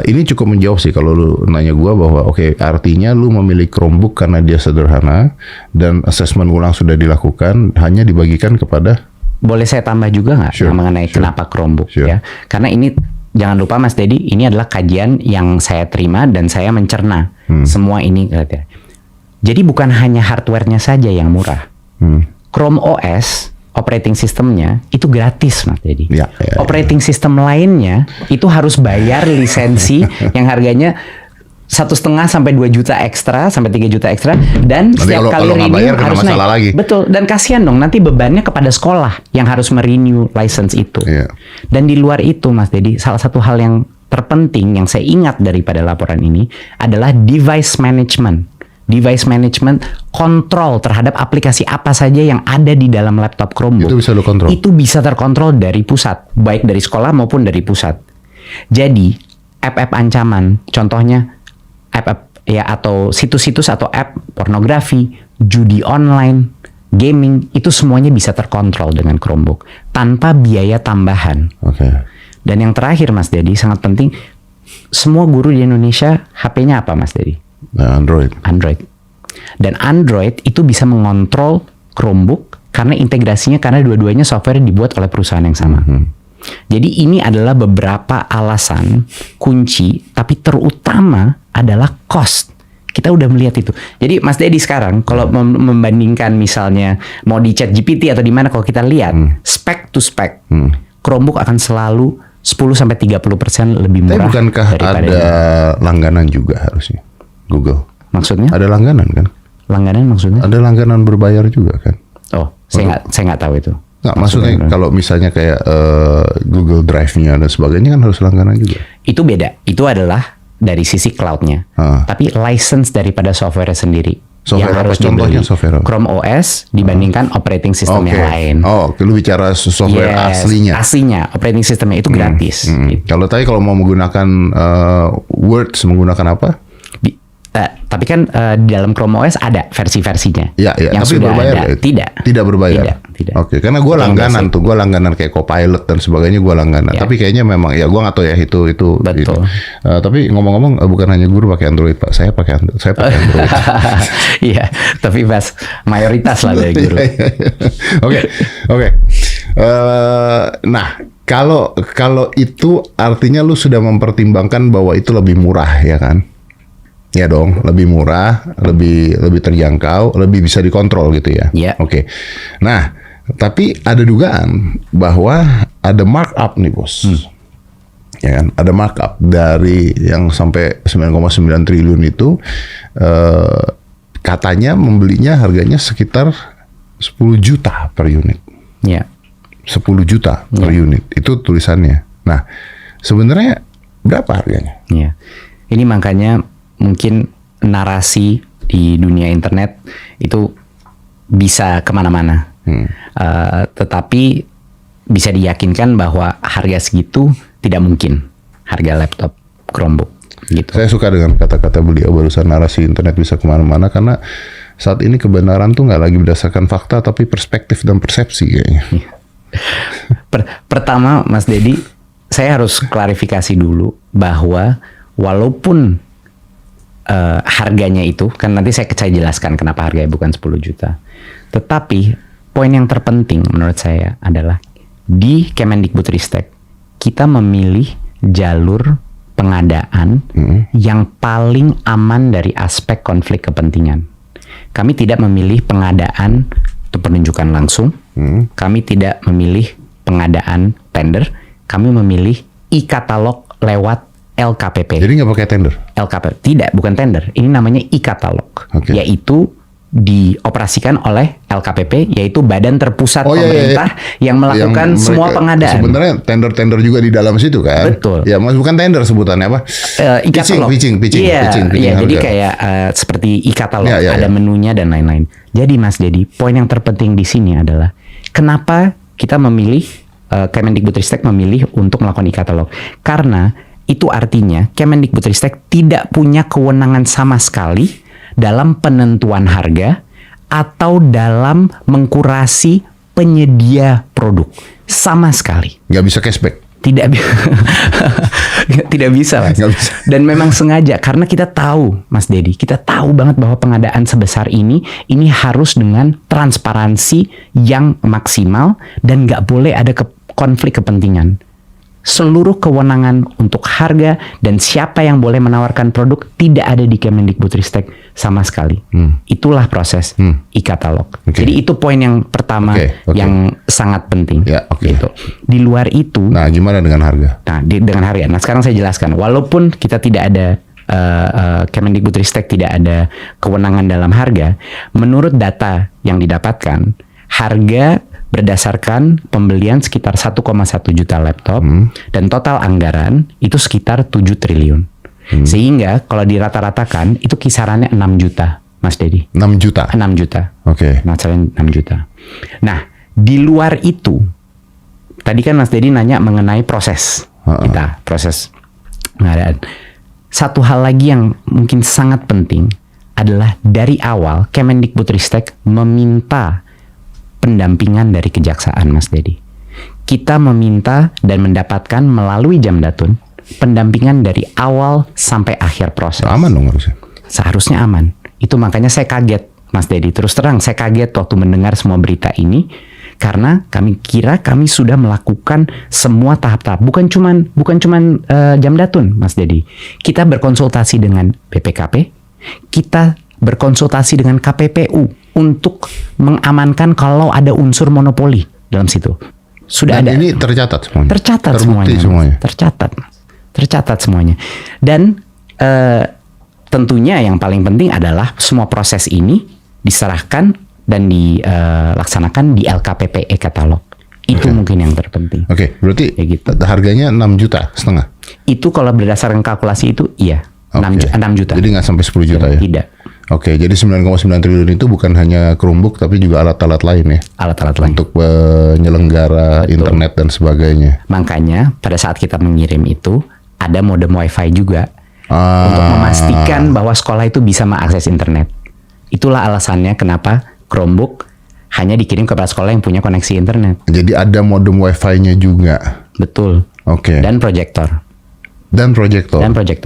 Speaker 9: ini cukup menjawab sih kalau lu nanya gue bahwa oke, artinya lu memilih Chromebook karena dia sederhana dan asesmen ulang sudah dilakukan, hanya dibagikan kepada.
Speaker 8: Boleh saya tambah juga nggak mengenai kenapa Chromebook ya? Karena ini jangan lupa Mas Dedi, ini adalah kajian yang saya terima dan saya mencerna semua ini. Jadi bukan hanya hardware-nya saja yang murah. Chrome OS operating systemnya itu gratis Mas Dedi. Operating system lainnya itu harus bayar lisensi yang harganya 1,5 sampai 2 juta ekstra sampai 3 juta ekstra, dan
Speaker 9: nanti
Speaker 8: setiap kali renew harus naik.
Speaker 9: Lagi.
Speaker 8: Betul, dan kasihan dong nanti bebannya kepada sekolah yang harus merenew license itu. Dan di luar itu Mas Dedi, salah satu hal yang terpenting yang saya ingat daripada laporan ini adalah device management. Device management, kontrol terhadap aplikasi apa saja yang ada di dalam laptop Chromebook.
Speaker 9: Itu bisa lo kontrol.
Speaker 8: Itu bisa terkontrol dari pusat, baik dari sekolah maupun dari pusat. Jadi app-app ancaman, contohnya app ya atau situs-situs atau app pornografi, judi online, gaming, itu semuanya bisa terkontrol dengan Chromebook tanpa biaya tambahan. Dan yang terakhir Mas Dedi, sangat penting, semua guru di Indonesia HP-nya apa Mas Dedi?
Speaker 9: Android.
Speaker 8: Dan Android itu bisa mengontrol Chromebook karena integrasinya, karena dua-duanya software dibuat oleh perusahaan yang sama. Jadi ini adalah beberapa alasan kunci, tapi terutama adalah cost. Kita udah melihat itu. Jadi Mas Dedi sekarang kalau membandingkan misalnya mau di ChatGPT atau di mana, kalau kita lihat spek to spek, Chromebook akan selalu 10-30% lebih murah.
Speaker 9: Tapi bukankah ada langganan juga harusnya? Google.
Speaker 8: Maksudnya?
Speaker 9: Ada langganan kan?
Speaker 8: Langganan maksudnya?
Speaker 9: Ada langganan berbayar juga kan?
Speaker 8: Oh, saya nggak tahu itu.
Speaker 9: Nggak, maksudnya kalau misalnya kayak Google Drive-nya dan sebagainya kan harus langganan juga.
Speaker 8: Itu beda. Itu adalah dari sisi cloud-nya. Tapi license daripada software sendiri.
Speaker 9: Software
Speaker 8: yang
Speaker 9: apa
Speaker 8: harus
Speaker 9: contohnya?
Speaker 8: dibeli.
Speaker 9: Software apa?
Speaker 8: Chrome OS dibandingkan operating system yang lain.
Speaker 9: Oh, lu bicara software aslinya.
Speaker 8: Aslinya, operating systemnya itu gratis. Gitu.
Speaker 9: Kalau mau menggunakan Word, menggunakan apa?
Speaker 8: Tapi kan di dalam Chrome OS ada versi-versinya.
Speaker 9: Ya,
Speaker 8: yang
Speaker 9: tapi
Speaker 8: sudah
Speaker 9: berbayar
Speaker 8: ada.
Speaker 9: ya? Tidak berbayar.
Speaker 8: Tidak.
Speaker 9: Oke, karena gue langganan tuh, gue langganan kayak Copilot dan sebagainya, gue langganan. Tapi kayaknya memang ya gue nggak tahu ya itu.
Speaker 8: Betul.
Speaker 9: Tapi ngomong-ngomong, bukan hanya guru pakai Android Pak, saya pakai Android.
Speaker 8: Iya, tapi pas mayoritas lah dari guru.
Speaker 9: Oke. Nah, kalau itu artinya lu sudah mempertimbangkan bahwa itu lebih murah ya kan? Ya dong, lebih murah, lebih terjangkau, lebih bisa dikontrol gitu ya.
Speaker 8: Iya.
Speaker 9: Oke. Nah, tapi ada dugaan bahwa ada markup nih bos. Ya kan? Ada markup dari yang sampai 9,9 triliun itu, katanya membelinya harganya sekitar 10 juta per unit.
Speaker 8: Iya.
Speaker 9: 10 juta per unit, itu tulisannya. Nah, sebenarnya berapa harganya?
Speaker 8: Iya. Ini makanya mungkin narasi di dunia internet itu bisa kemana-mana. Tetapi bisa diyakinkan bahwa harga segitu tidak mungkin harga laptop Chromebook. Gitu.
Speaker 9: Saya suka dengan kata-kata beliau barusan, narasi internet bisa kemana-mana, karena saat ini kebenaran tuh nggak lagi berdasarkan fakta, tapi perspektif dan persepsi kayaknya.
Speaker 8: Pertama, Mas Dedi, saya harus klarifikasi dulu bahwa walaupun harganya itu, kan nanti saya jelaskan kenapa harganya bukan 10 juta. Tetapi poin yang terpenting menurut saya adalah di Kemendikbudristek kita memilih jalur pengadaan yang paling aman dari aspek konflik kepentingan. Kami tidak memilih pengadaan untuk penunjukan langsung. Kami tidak memilih pengadaan tender. Kami memilih e-katalog lewat LKPP.
Speaker 9: Jadi nggak pakai tender?
Speaker 8: LKPP tidak, bukan tender. Ini namanya e-katalog, yaitu dioperasikan oleh LKPP, yaitu Badan Terpusat Pemerintah yang melakukan semua pengadaan.
Speaker 9: Sebenarnya tender-tender juga di dalam situ kan?
Speaker 8: Betul.
Speaker 9: Ya, bukan tender sebutannya apa?
Speaker 8: E-katalog.
Speaker 9: Pitching
Speaker 8: Jadi kayak seperti e-katalog, ada menunya dan lain-lain. Jadi Mas Dedi, poin yang terpenting di sini adalah kenapa kita memilih Kemendikbudristek memilih untuk melakukan e-katalog? Karena itu artinya Kemendikbudristek tidak punya kewenangan sama sekali dalam penentuan harga atau dalam mengkurasi penyedia produk sama sekali.
Speaker 9: Nggak bisa cashback?
Speaker 8: Tidak bisa, Mas. Dan memang sengaja karena kita tahu, Mas Dedi, kita tahu banget bahwa pengadaan sebesar ini harus dengan transparansi yang maksimal dan nggak boleh ada konflik kepentingan. Seluruh kewenangan untuk harga dan siapa yang boleh menawarkan produk tidak ada di Kemendikbudristek sama sekali. Itulah proses e-katalog. Jadi itu poin yang pertama yang sangat penting. Gitu. Di luar itu,
Speaker 9: nah gimana dengan harga?
Speaker 8: Nah, dengan harga. Nah sekarang saya jelaskan. Walaupun kita tidak ada Kemendikbudristek tidak ada kewenangan dalam harga, menurut data yang didapatkan, harga berdasarkan pembelian sekitar 1,1 juta laptop dan total anggaran itu sekitar 7 triliun. Sehingga kalau dirata-ratakan itu kisarannya 6 juta, Mas Dedi.
Speaker 9: 6 juta? 6
Speaker 8: juta.
Speaker 9: Oke.
Speaker 8: Nah, 6 juta. Nah, di luar itu, tadi kan Mas Dedi nanya mengenai proses kita, proses pengadaan. Satu hal lagi yang mungkin sangat penting adalah dari awal Kemendikbudristek meminta pendampingan dari kejaksaan, Mas Dedi. Kita meminta dan mendapatkan melalui Jamdatun pendampingan dari awal sampai akhir proses.
Speaker 9: Aman dong harusnya?
Speaker 8: Seharusnya aman. Itu makanya saya kaget, Mas Dedi. Terus terang, saya kaget waktu mendengar semua berita ini karena kami kira kami sudah melakukan semua tahap-tahap. Bukan cuman Jamdatun, Mas Dedi. Kita berkonsultasi dengan BPKP, kita berkonsultasi dengan KPPU untuk mengamankan kalau ada unsur monopoli dalam situ. Sudah
Speaker 9: dan
Speaker 8: ada.
Speaker 9: Ini tercatat semuanya.
Speaker 8: Tercatat
Speaker 9: Terbukti semuanya.
Speaker 8: Tercatat semuanya. Dan tentunya yang paling penting adalah semua proses ini diserahkan dan dilaksanakan di LKPP e-katalog. Itu mungkin yang terpenting.
Speaker 9: Berarti harganya 6 juta setengah?
Speaker 8: Itu kalau berdasarkan kalkulasi itu iya. 6 juta.
Speaker 9: Jadi nggak sampai 10 juta ya?
Speaker 8: Tidak.
Speaker 9: Jadi 9,9 triliun itu bukan hanya Chromebook tapi juga alat-alat lain ya?
Speaker 8: Alat-alat lain.
Speaker 9: Untuk penyelenggara internet dan sebagainya.
Speaker 8: Makanya pada saat kita mengirim itu ada modem WiFi juga untuk memastikan bahwa sekolah itu bisa mengakses internet. Itulah alasannya kenapa Chromebook hanya dikirim kepada sekolah yang punya koneksi internet.
Speaker 9: Jadi ada modem WiFi-nya juga?
Speaker 8: Betul. Dan proyektor.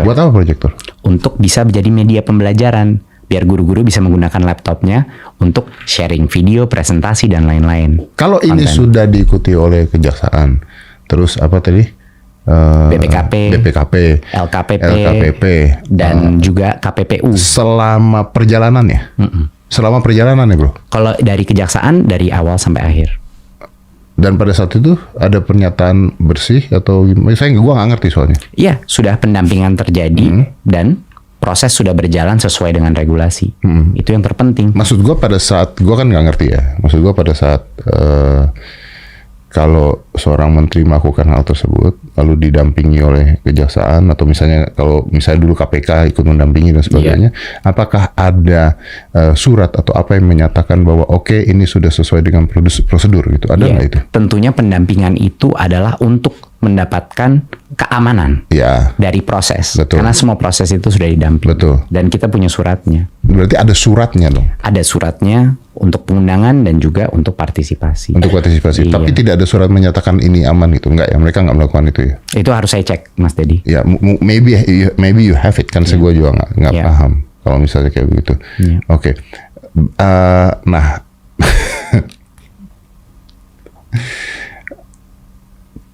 Speaker 8: Buat apa proyektor? Untuk bisa menjadi media pembelajaran. Biar guru-guru bisa menggunakan laptopnya untuk sharing video, presentasi, dan lain-lain.
Speaker 9: Kalau ini sudah diikuti oleh kejaksaan, terus apa tadi?
Speaker 8: BPKP, LKPP, dan juga KPPU.
Speaker 9: Selama perjalanannya? Selama perjalanannya, bro?
Speaker 8: Kalau dari kejaksaan, dari awal sampai akhir.
Speaker 9: Dan pada saat itu ada pernyataan bersih atau gimana? Gua nggak ngerti soalnya.
Speaker 8: Iya, sudah pendampingan terjadi dan proses sudah berjalan sesuai dengan regulasi. Itu yang terpenting.
Speaker 9: Maksud gue pada saat, gue kan nggak ngerti ya. Maksud gue pada saat kalau seorang menteri melakukan hal tersebut, lalu didampingi oleh kejaksaan, atau misalnya kalau misalnya dulu KPK ikut mendampingi dan sebagainya, apakah ada surat atau apa yang menyatakan bahwa oke, ini sudah sesuai dengan prosedur gitu? Ada nggak itu?
Speaker 8: Tentunya pendampingan itu adalah untuk mendapatkan keamanan dari proses. Karena semua proses itu sudah didampingi. Dan kita punya suratnya.
Speaker 9: Berarti ada suratnya dong?
Speaker 8: Ada suratnya untuk pengundangan dan juga untuk partisipasi.
Speaker 9: Untuk partisipasi. Tapi tidak ada surat menyatakan ini aman gitu? Enggak ya? Mereka nggak melakukan itu ya?
Speaker 8: Itu harus saya cek, Mas Dedi.
Speaker 9: Ya, maybe you have it. Kan gue juga nggak paham kalau misalnya kayak begitu. Nah,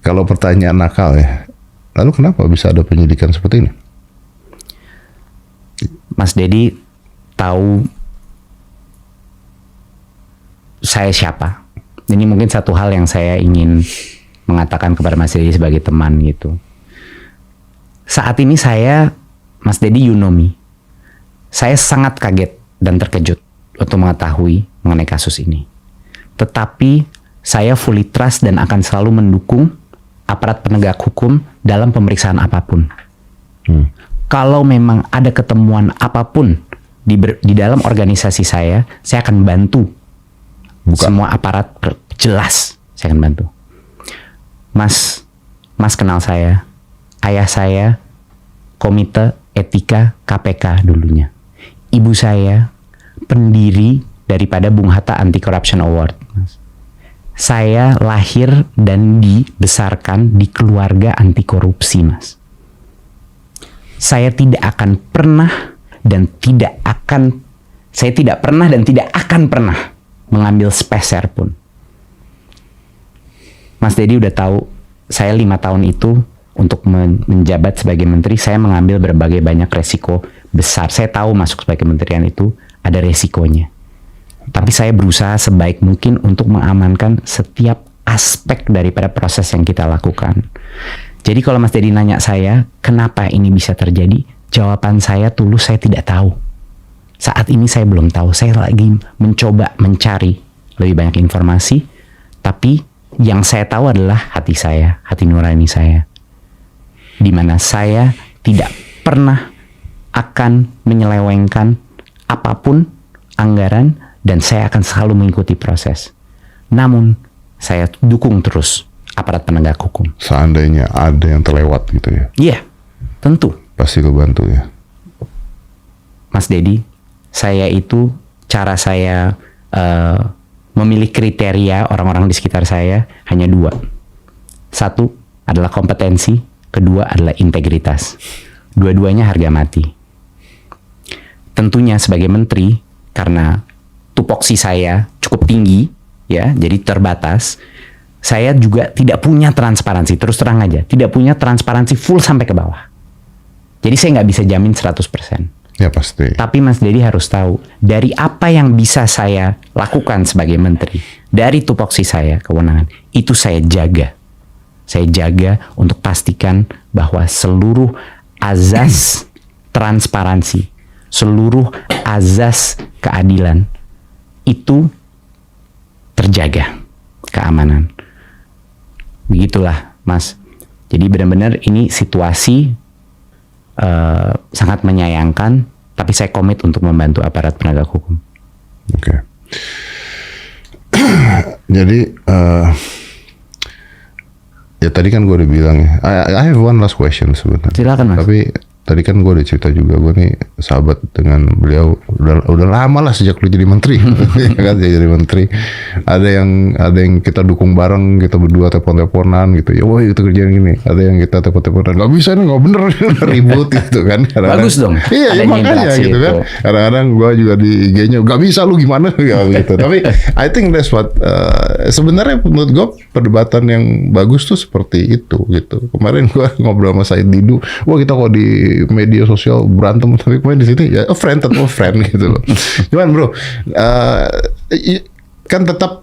Speaker 9: kalau pertanyaan nakal ya, lalu kenapa bisa ada penyidikan seperti ini?
Speaker 8: Mas Dedi tahu saya siapa. Ini mungkin satu hal yang saya ingin mengatakan kepada Mas Dedi sebagai teman gitu. Saat ini saya, Mas Dedi, you know me, saya sangat kaget dan terkejut untuk mengetahui mengenai kasus ini. Tetapi saya fully trust dan akan selalu mendukung aparat penegak hukum dalam pemeriksaan apapun. Kalau memang ada ketemuan apapun di dalam organisasi saya akan bantu. Semua aparat jelas saya akan bantu. Mas kenal saya, ayah saya Komite Etika KPK dulunya. Ibu saya pendiri daripada Bung Hatta Anti Corruption Award. Saya lahir dan dibesarkan di keluarga anti korupsi, Mas. Saya tidak pernah dan tidak akan pernah mengambil speser pun. Mas Dedi udah tahu, saya 5 tahun itu untuk menjabat sebagai menteri, saya mengambil berbagai banyak resiko besar. Saya tahu masuk sebagai kementerian itu ada resikonya. Tapi saya berusaha sebaik mungkin untuk mengamankan setiap aspek daripada proses yang kita lakukan. Jadi kalau Mas Dedi nanya saya, kenapa ini bisa terjadi? Jawaban saya tulus, saya tidak tahu. Saat ini saya belum tahu. Saya lagi mencoba mencari lebih banyak informasi. Tapi yang saya tahu adalah hati saya, hati nurani saya. Di mana saya tidak pernah akan menyelewengkan apapun anggaran, dan saya akan selalu mengikuti proses. Namun, saya dukung terus aparat penegak hukum.
Speaker 9: Seandainya ada yang terlewat gitu ya?
Speaker 8: Iya, tentu.
Speaker 9: Pasti lo bantu ya?
Speaker 8: Mas Dedi, saya itu, cara saya memilih kriteria orang-orang di sekitar saya hanya 2. 1 adalah kompetensi, kedua adalah integritas. Dua-duanya harga mati. Tentunya sebagai menteri, karena tupoksi saya cukup tinggi, ya, jadi terbatas. Saya juga tidak punya transparansi, terus terang aja, tidak punya transparansi full sampai ke bawah. Jadi saya nggak bisa jamin 100%.
Speaker 9: Ya pasti.
Speaker 8: Tapi Mas Dedi harus tahu, dari apa yang bisa saya lakukan sebagai menteri, dari tupoksi saya, kewenangan, itu saya jaga. Saya jaga untuk pastikan bahwa seluruh azas transparansi, seluruh azas keadilan, itu terjaga keamanan. Begitulah, Mas. Jadi benar-benar ini situasi sangat menyayangkan, tapi saya komit untuk membantu aparat penegak hukum.
Speaker 9: Oke. Jadi ya tadi kan gue udah bilang ya. I have one last question sebenarnya.
Speaker 8: Silakan, Mas.
Speaker 9: Tapi tadi kan gue udah cerita juga, gue nih sahabat dengan beliau udah lama lah sejak lu jadi menteri. Ya kan, dia jadi menteri. Ada yang kita dukung bareng, kita berdua telepon-teleponan gitu. Ya wah itu kerjaan gini. Ada yang kita telepon-teleponan, nggak bisa nih, nggak bener, ribut gitu kan.
Speaker 8: Bagus dong.
Speaker 9: Iya, ya makanya gitu kan. Kadang-kadang gue juga di IG-nya, nggak bisa lu gimana ya gitu. Tapi I think that's what sebenarnya menurut gue perdebatan yang bagus tuh seperti itu gitu. Kemarin gue ngobrol sama Said Didu, wah kita kok di media sosial berantem, tapi kemarin di sini ya a friend gitu loh. Cuman bro, kan tetap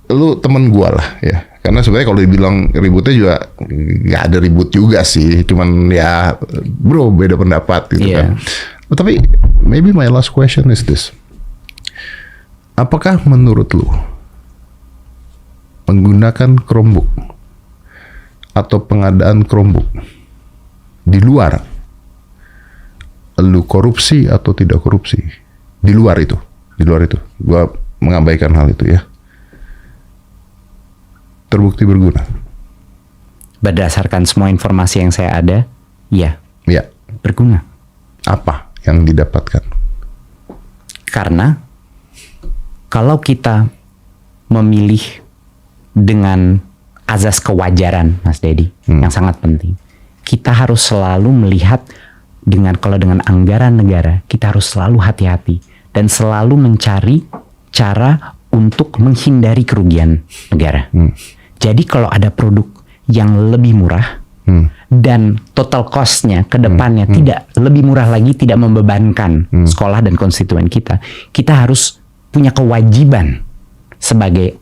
Speaker 9: lu temen gua lah ya. Karena sebenarnya kalau dibilang ributnya juga nggak ada ribut juga sih. Cuman ya bro beda pendapat gitu kan. Tapi maybe my last question is this. Apakah menurut lu menggunakan Chromebook atau pengadaan Chromebook di luar, lu korupsi atau tidak korupsi? Di luar itu, gua mengabaikan hal itu ya. Terbukti berguna.
Speaker 8: Berdasarkan semua informasi yang saya ada, ya.
Speaker 9: Ya.
Speaker 8: Berguna.
Speaker 9: Apa yang didapatkan?
Speaker 8: Karena kalau kita memilih dengan azas kewajaran, Mas Dedi, yang sangat penting, kita harus selalu melihat kalau dengan anggaran negara, kita harus selalu hati-hati dan selalu mencari cara untuk menghindari kerugian negara. Jadi kalau ada produk yang lebih murah dan total cost-nya ke depannya tidak lebih murah lagi, tidak membebankan sekolah dan konstituen kita harus punya kewajiban sebagai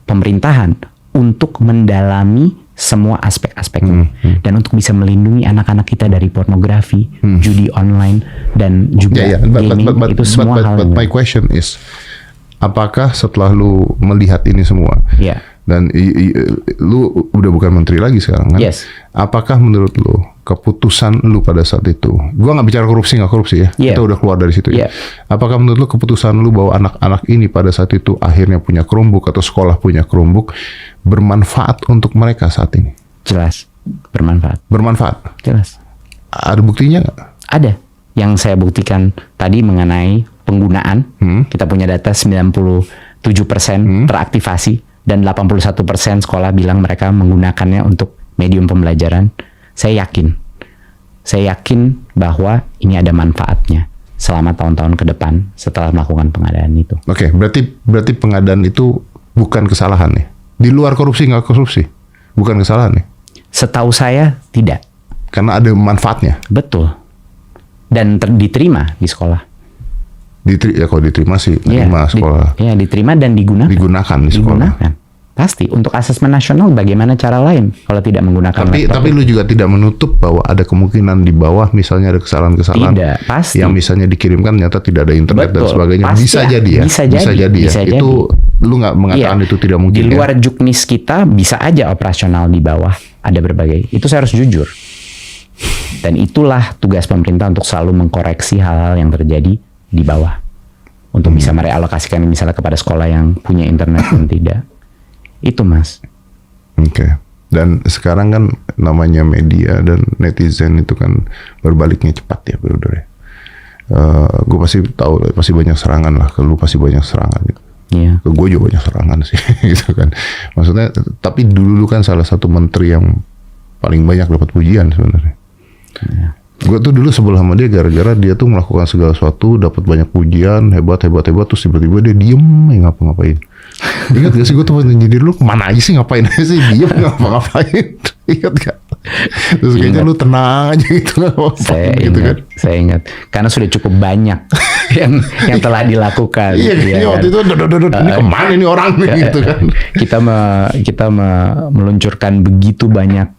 Speaker 8: pemerintahan untuk mendalami semua aspek-aspeknya. Dan untuk bisa melindungi anak-anak kita dari pornografi, judi online, dan juga gaming, itu semua hal
Speaker 9: but my question is, apakah setelah lu melihat ini semua, dan lu udah bukan menteri lagi sekarang kan?
Speaker 8: Yes.
Speaker 9: Apakah menurut lu keputusan lu pada saat itu, gua nggak bicara korupsi nggak korupsi ya, kita udah keluar dari situ ya. Apakah menurut lu keputusan lu bahwa anak-anak ini pada saat itu akhirnya punya Chromebook atau sekolah punya Chromebook bermanfaat untuk mereka saat ini?
Speaker 8: Jelas bermanfaat.
Speaker 9: Bermanfaat.
Speaker 8: Jelas.
Speaker 9: Ada buktinya nggak?
Speaker 8: Ada. Yang saya buktikan tadi mengenai penggunaan, kita punya data 97% teraktivasi dan 81% sekolah bilang mereka menggunakannya untuk medium pembelajaran. Saya yakin bahwa ini ada manfaatnya selama tahun-tahun ke depan setelah melakukan pengadaan itu.
Speaker 9: Oke, berarti pengadaan itu bukan kesalahan nih. Di luar korupsi nggak korupsi, bukan kesalahan nih.
Speaker 8: Setahu saya tidak.
Speaker 9: Karena ada manfaatnya.
Speaker 8: Betul. Dan diterima di sekolah.
Speaker 9: Kalau diterima sih, terima sekolah.
Speaker 8: Diterima dan digunakan.
Speaker 9: Digunakan di sekolah.
Speaker 8: Digunakan. Pasti untuk asesmen nasional bagaimana cara lain kalau tidak menggunakan
Speaker 9: tapi lu juga tidak menutup bahwa ada kemungkinan di bawah misalnya ada kesalahan-kesalahan yang misalnya dikirimkan ternyata tidak ada internet. Betul, dan sebagainya.
Speaker 8: Pasti
Speaker 9: bisa jadi ya. Bisa jadi. Itu lu nggak mengatakan itu tidak mungkin.
Speaker 8: Di luar juknis kita bisa aja operasional di bawah ada berbagai. Itu saya harus jujur. Dan itulah tugas pemerintah untuk selalu mengkoreksi hal-hal yang terjadi di bawah. Untuk bisa merealokasikan misalnya kepada sekolah yang punya internet dan tidak. Itu Mas.
Speaker 9: Oke. Dan sekarang kan namanya media dan netizen itu kan berbaliknya cepat ya, brother ya. Gue pasti tahu pasti banyak serangan lah. Ke lu pasti banyak serangan gitu.
Speaker 8: Iya.
Speaker 9: Ke gue juga banyak serangan sih gitu kan. Maksudnya tapi dulu kan salah satu menteri yang paling banyak dapat pujian sebenarnya. Iya. Gue tuh dulu sebel sama dia gara-gara dia tuh melakukan segala sesuatu, dapat banyak pujian, hebat, terus tiba-tiba dia diem, ngapa-ngapain. Ingat gak sih gue tuh jadi lu kemana aja sih, ngapain aja sih, diem ngapa-ngapain. Ingat gak? Terus kayaknya lu tenang aja gitu.
Speaker 8: Saya ingat, karena sudah cukup banyak yang telah dilakukan.
Speaker 9: Iya, kayaknya waktu itu ini kemana nih orang gitu kan.
Speaker 8: Kita meluncurkan begitu banyak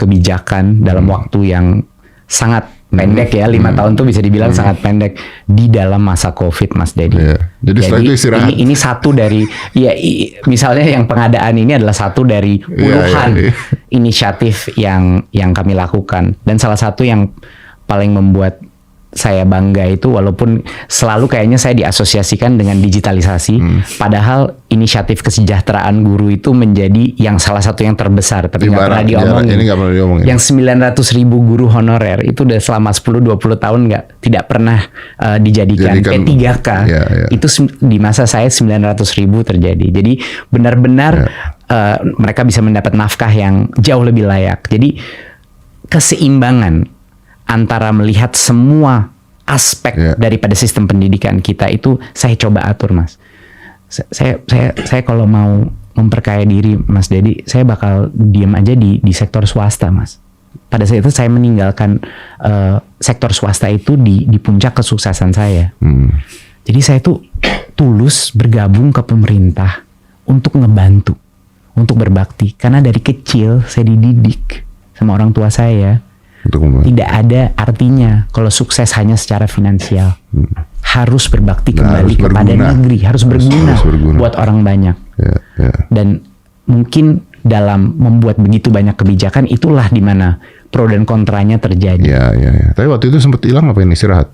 Speaker 8: kebijakan dalam waktu yang sangat pendek ya, 5 tahun tuh bisa dibilang sangat pendek di dalam masa COVID, Mas Dedi.
Speaker 9: Jadi setelah itu istirahat.
Speaker 8: Ini satu dari, misalnya yang pengadaan ini adalah satu dari puluhan inisiatif yang kami lakukan. Dan salah satu yang paling membuat saya bangga itu, walaupun selalu kayaknya saya diasosiasikan dengan digitalisasi, padahal inisiatif kesejahteraan guru itu menjadi yang salah satu yang terbesar, tapi nggak pernah diomongin. Yang 900.000 guru honorer itu udah selama 10-20 tahun tidak pernah dijadikan P3K. Itu di masa saya 900.000 terjadi. Jadi benar-benar mereka bisa mendapat nafkah yang jauh lebih layak. Jadi keseimbangan antara melihat semua aspek daripada sistem pendidikan kita itu saya coba atur, Mas. Saya kalau mau memperkaya diri, Mas Dedi, saya bakal diam aja di sektor swasta, Mas. Pada saat itu saya meninggalkan sektor swasta itu di puncak kesuksesan saya. Jadi saya tuh tulus bergabung ke pemerintah untuk ngebantu, untuk berbakti. Karena dari kecil saya dididik sama orang tua saya. Tidak ada artinya kalau sukses hanya secara finansial. Harus berbakti kembali kepada negeri, harus berguna buat orang banyak. Dan mungkin dalam membuat begitu banyak kebijakan, itulah di mana pro dan kontranya terjadi.
Speaker 9: Tapi waktu itu sempat hilang apa ini, istirahat?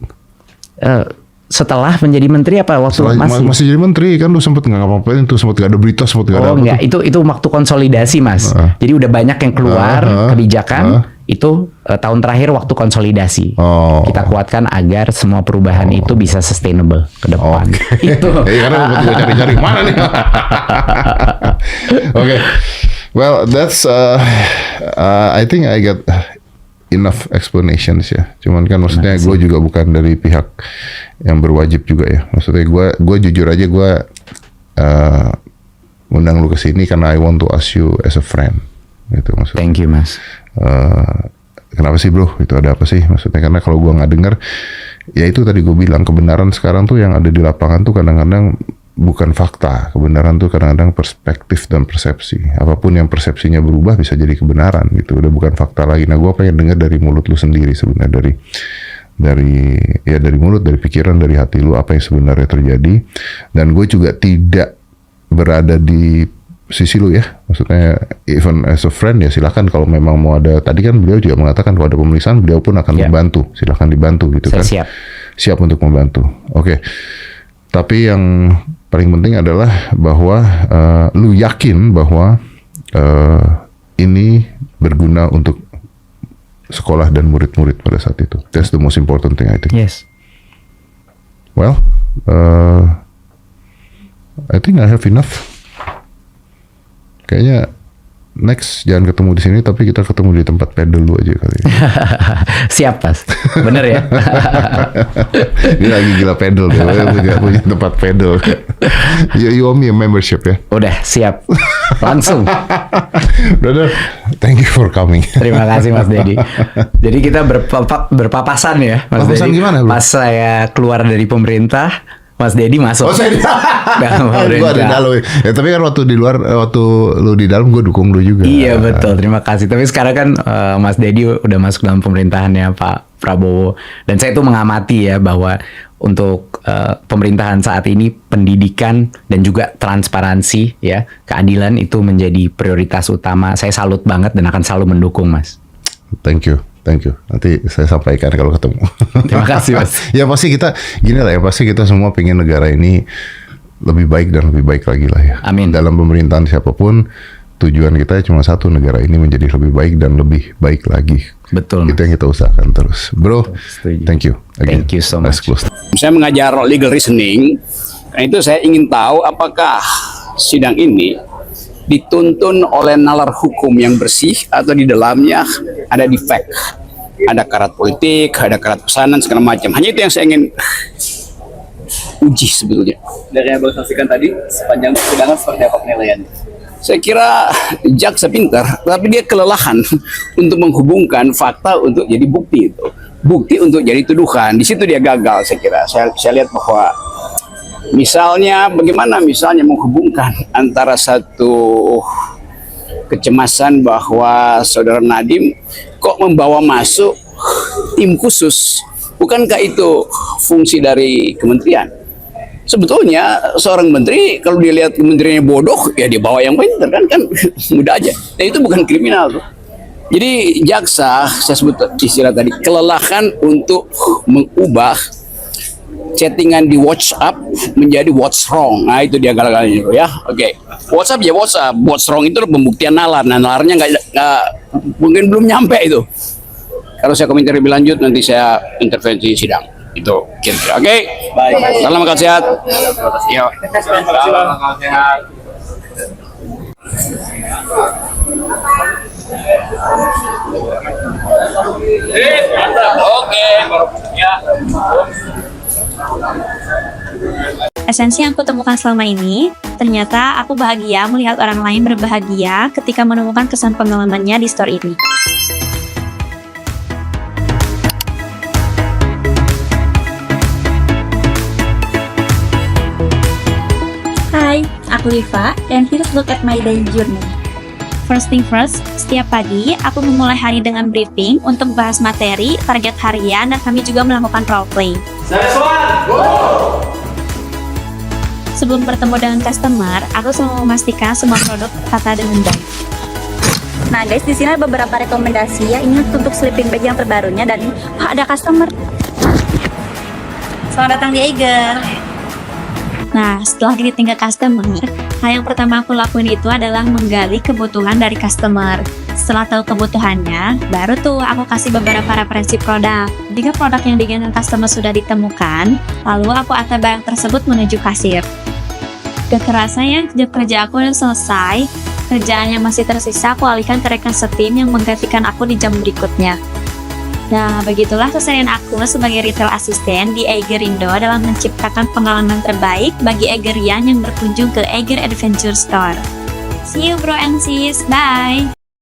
Speaker 8: Setelah menjadi menteri apa waktu
Speaker 9: masih jadi menteri kan, lu sempat nggak ngapa-ngapain tuh, sempat nggak ada berita, sempat nggak ada apa?
Speaker 8: Enggak, itu waktu konsolidasi, Mas. Jadi udah banyak yang keluar kebijakan. Itu tahun terakhir waktu konsolidasi. Kita kuatkan agar semua perubahan itu bisa sustainable ke depan. Itu.
Speaker 9: Karena gue cari-cari mana nih. Well, that's I think I got enough explanations ya. Cuman kan maksudnya gue juga bukan dari pihak yang berwajib juga ya. Maksudnya gue jujur aja gue undang lu ke sini karena I want to ask you as a friend. Gitu maksudnya.
Speaker 8: Thank you, Mas.
Speaker 9: Kenapa sih bro? Itu ada apa sih? Maksudnya karena kalau gue nggak dengar, ya itu tadi gue bilang, kebenaran sekarang tuh yang ada di lapangan tuh kadang-kadang bukan fakta. Kebenaran tuh kadang-kadang perspektif dan persepsi. Apapun yang persepsinya berubah bisa jadi kebenaran gitu. Udah bukan fakta lagi. Nah, gue pengen dengar dari mulut lu sendiri sebenarnya, dari mulut, dari pikiran, dari hati lu apa yang sebenarnya terjadi. Dan gue juga tidak berada di sisi lu ya, maksudnya even as a friend ya silakan kalau memang mau ada. Tadi kan beliau juga mengatakan kalau ada pemeriksaan beliau pun akan membantu, silakan dibantu gitu.
Speaker 8: Saya
Speaker 9: kan siap untuk membantu. Oke. Tapi yang paling penting adalah bahwa lu yakin bahwa ini berguna untuk sekolah dan murid-murid pada saat itu. That's the most important thing I think.
Speaker 8: Yes.
Speaker 9: Well, I think I have enough. Kayaknya next jangan ketemu di sini, tapi kita ketemu di tempat pedal dulu aja kali.
Speaker 8: Siap Mas, bener ya.
Speaker 9: Dia lagi gila pedal, dia punya tempat pedal. You owe me a membership ya.
Speaker 8: Udah siap, langsung.
Speaker 9: Brother, thank you for coming.
Speaker 8: Terima kasih Mas Dedi. Jadi kita berpapasan ya Mas
Speaker 9: Papasan
Speaker 8: Dedi.
Speaker 9: gimana, bro?
Speaker 8: Pas saya keluar dari pemerintah, Mas Dedi masuk.
Speaker 9: Oh, saya di dalam. Gua di dalam. Ya, tapi kan waktu lu di dalam gue dukung lu juga.
Speaker 8: Iya betul, terima kasih. Tapi sekarang kan Mas Dedi udah masuk dalam pemerintahannya Pak Prabowo. Dan saya tuh mengamati ya bahwa untuk pemerintahan saat ini pendidikan dan juga transparansi ya, keadilan itu menjadi prioritas utama. Saya salut banget dan akan selalu mendukung Mas.
Speaker 9: Thank you. Nanti saya sampaikan kalau ketemu.
Speaker 8: Terima kasih Mas.
Speaker 9: Ya pasti kita gini lah ya, pasti kita semua pengen negara ini lebih baik dan lebih baik lagi lah ya.
Speaker 8: Amin.
Speaker 9: Dalam pemerintahan siapapun, tujuan kita cuma satu, negara ini menjadi lebih baik dan lebih baik lagi.
Speaker 8: Betul.
Speaker 9: Itu yang kita usahakan terus. Bro, thank you. Again.
Speaker 8: Thank you so much.
Speaker 2: Saya mengajar legal reasoning, karena itu saya ingin tahu apakah sidang ini dituntun oleh nalar hukum yang bersih atau di dalamnya ada defect, ada karat politik, ada karat pesanan segala macam. Hanya itu yang saya ingin uji sebetulnya.
Speaker 13: Dari yang baru saksikan tadi, sepanjang persidangan seperti apa penilaiannya?
Speaker 2: Saya kira jaksa pintar, tapi dia kelelahan untuk menghubungkan fakta untuk jadi bukti itu. Bukti untuk jadi tuduhan. Di situ dia gagal saya kira. Saya lihat bahwa misalnya bagaimana misalnya menghubungkan antara satu kecemasan bahwa saudara Nadiem kok membawa masuk tim khusus. Bukankah itu fungsi dari kementerian? Sebetulnya seorang menteri kalau dilihat kementeriannya bodoh ya dia bawa yang pintar kan mudah aja. Dan itu bukan kriminal tuh. Jadi jaksa saya sebut istilah tadi kelelahan untuk mengubah chattingan di WhatsApp menjadi what's wrong. Nah itu dia gagal-gagalnya itu ya. Oke. WhatsApp ya WhatsApp. What's wrong itu pembuktian nalar. Nah nalarnya nggak mungkin belum nyampe itu. Kalau saya komentar lebih lanjut nanti saya intervensi sidang. Itu kira-kira. Oke. Baik. Salam akal sehat. Yuk. Salam akal sehat.
Speaker 14: Oke. Ya. Esensi yang aku temukan selama ini, ternyata aku bahagia melihat orang lain berbahagia ketika menemukan kesan pengalamannya di store ini. Hai, aku Liva, and here's look at my daily journey. First thing first, setiap pagi aku memulai hari dengan briefing untuk bahas materi, target harian, dan kami juga melakukan roleplay. Sebelum bertemu dengan customer, aku selalu memastikan semua produk tertata dengan baik. Nah guys, di sini ada beberapa rekomendasi ya. Ini untuk sleeping bag yang terbarunya dan ada customer. Selamat datang di Eiger. Nah, setelah greeting ke customer, hal yang pertama aku lakuin itu adalah menggali kebutuhan dari customer. Setelah tahu kebutuhannya, baru tuh aku kasih beberapa referensi produk. Jika produk yang diinginkan customer sudah ditemukan, lalu aku antar barang tersebut menuju kasir. Kekerasannya, jam kerja aku udah selesai, kerjaan yang masih tersisa aku alihkan ke rekan setim yang menggantikan aku di jam berikutnya. Nah, begitulah keseharian aku sebagai retail assistant di Eiger Indo dalam menciptakan pengalaman terbaik bagi Eigerian yang berkunjung ke Eiger Adventure Store. See you bro and sis, bye!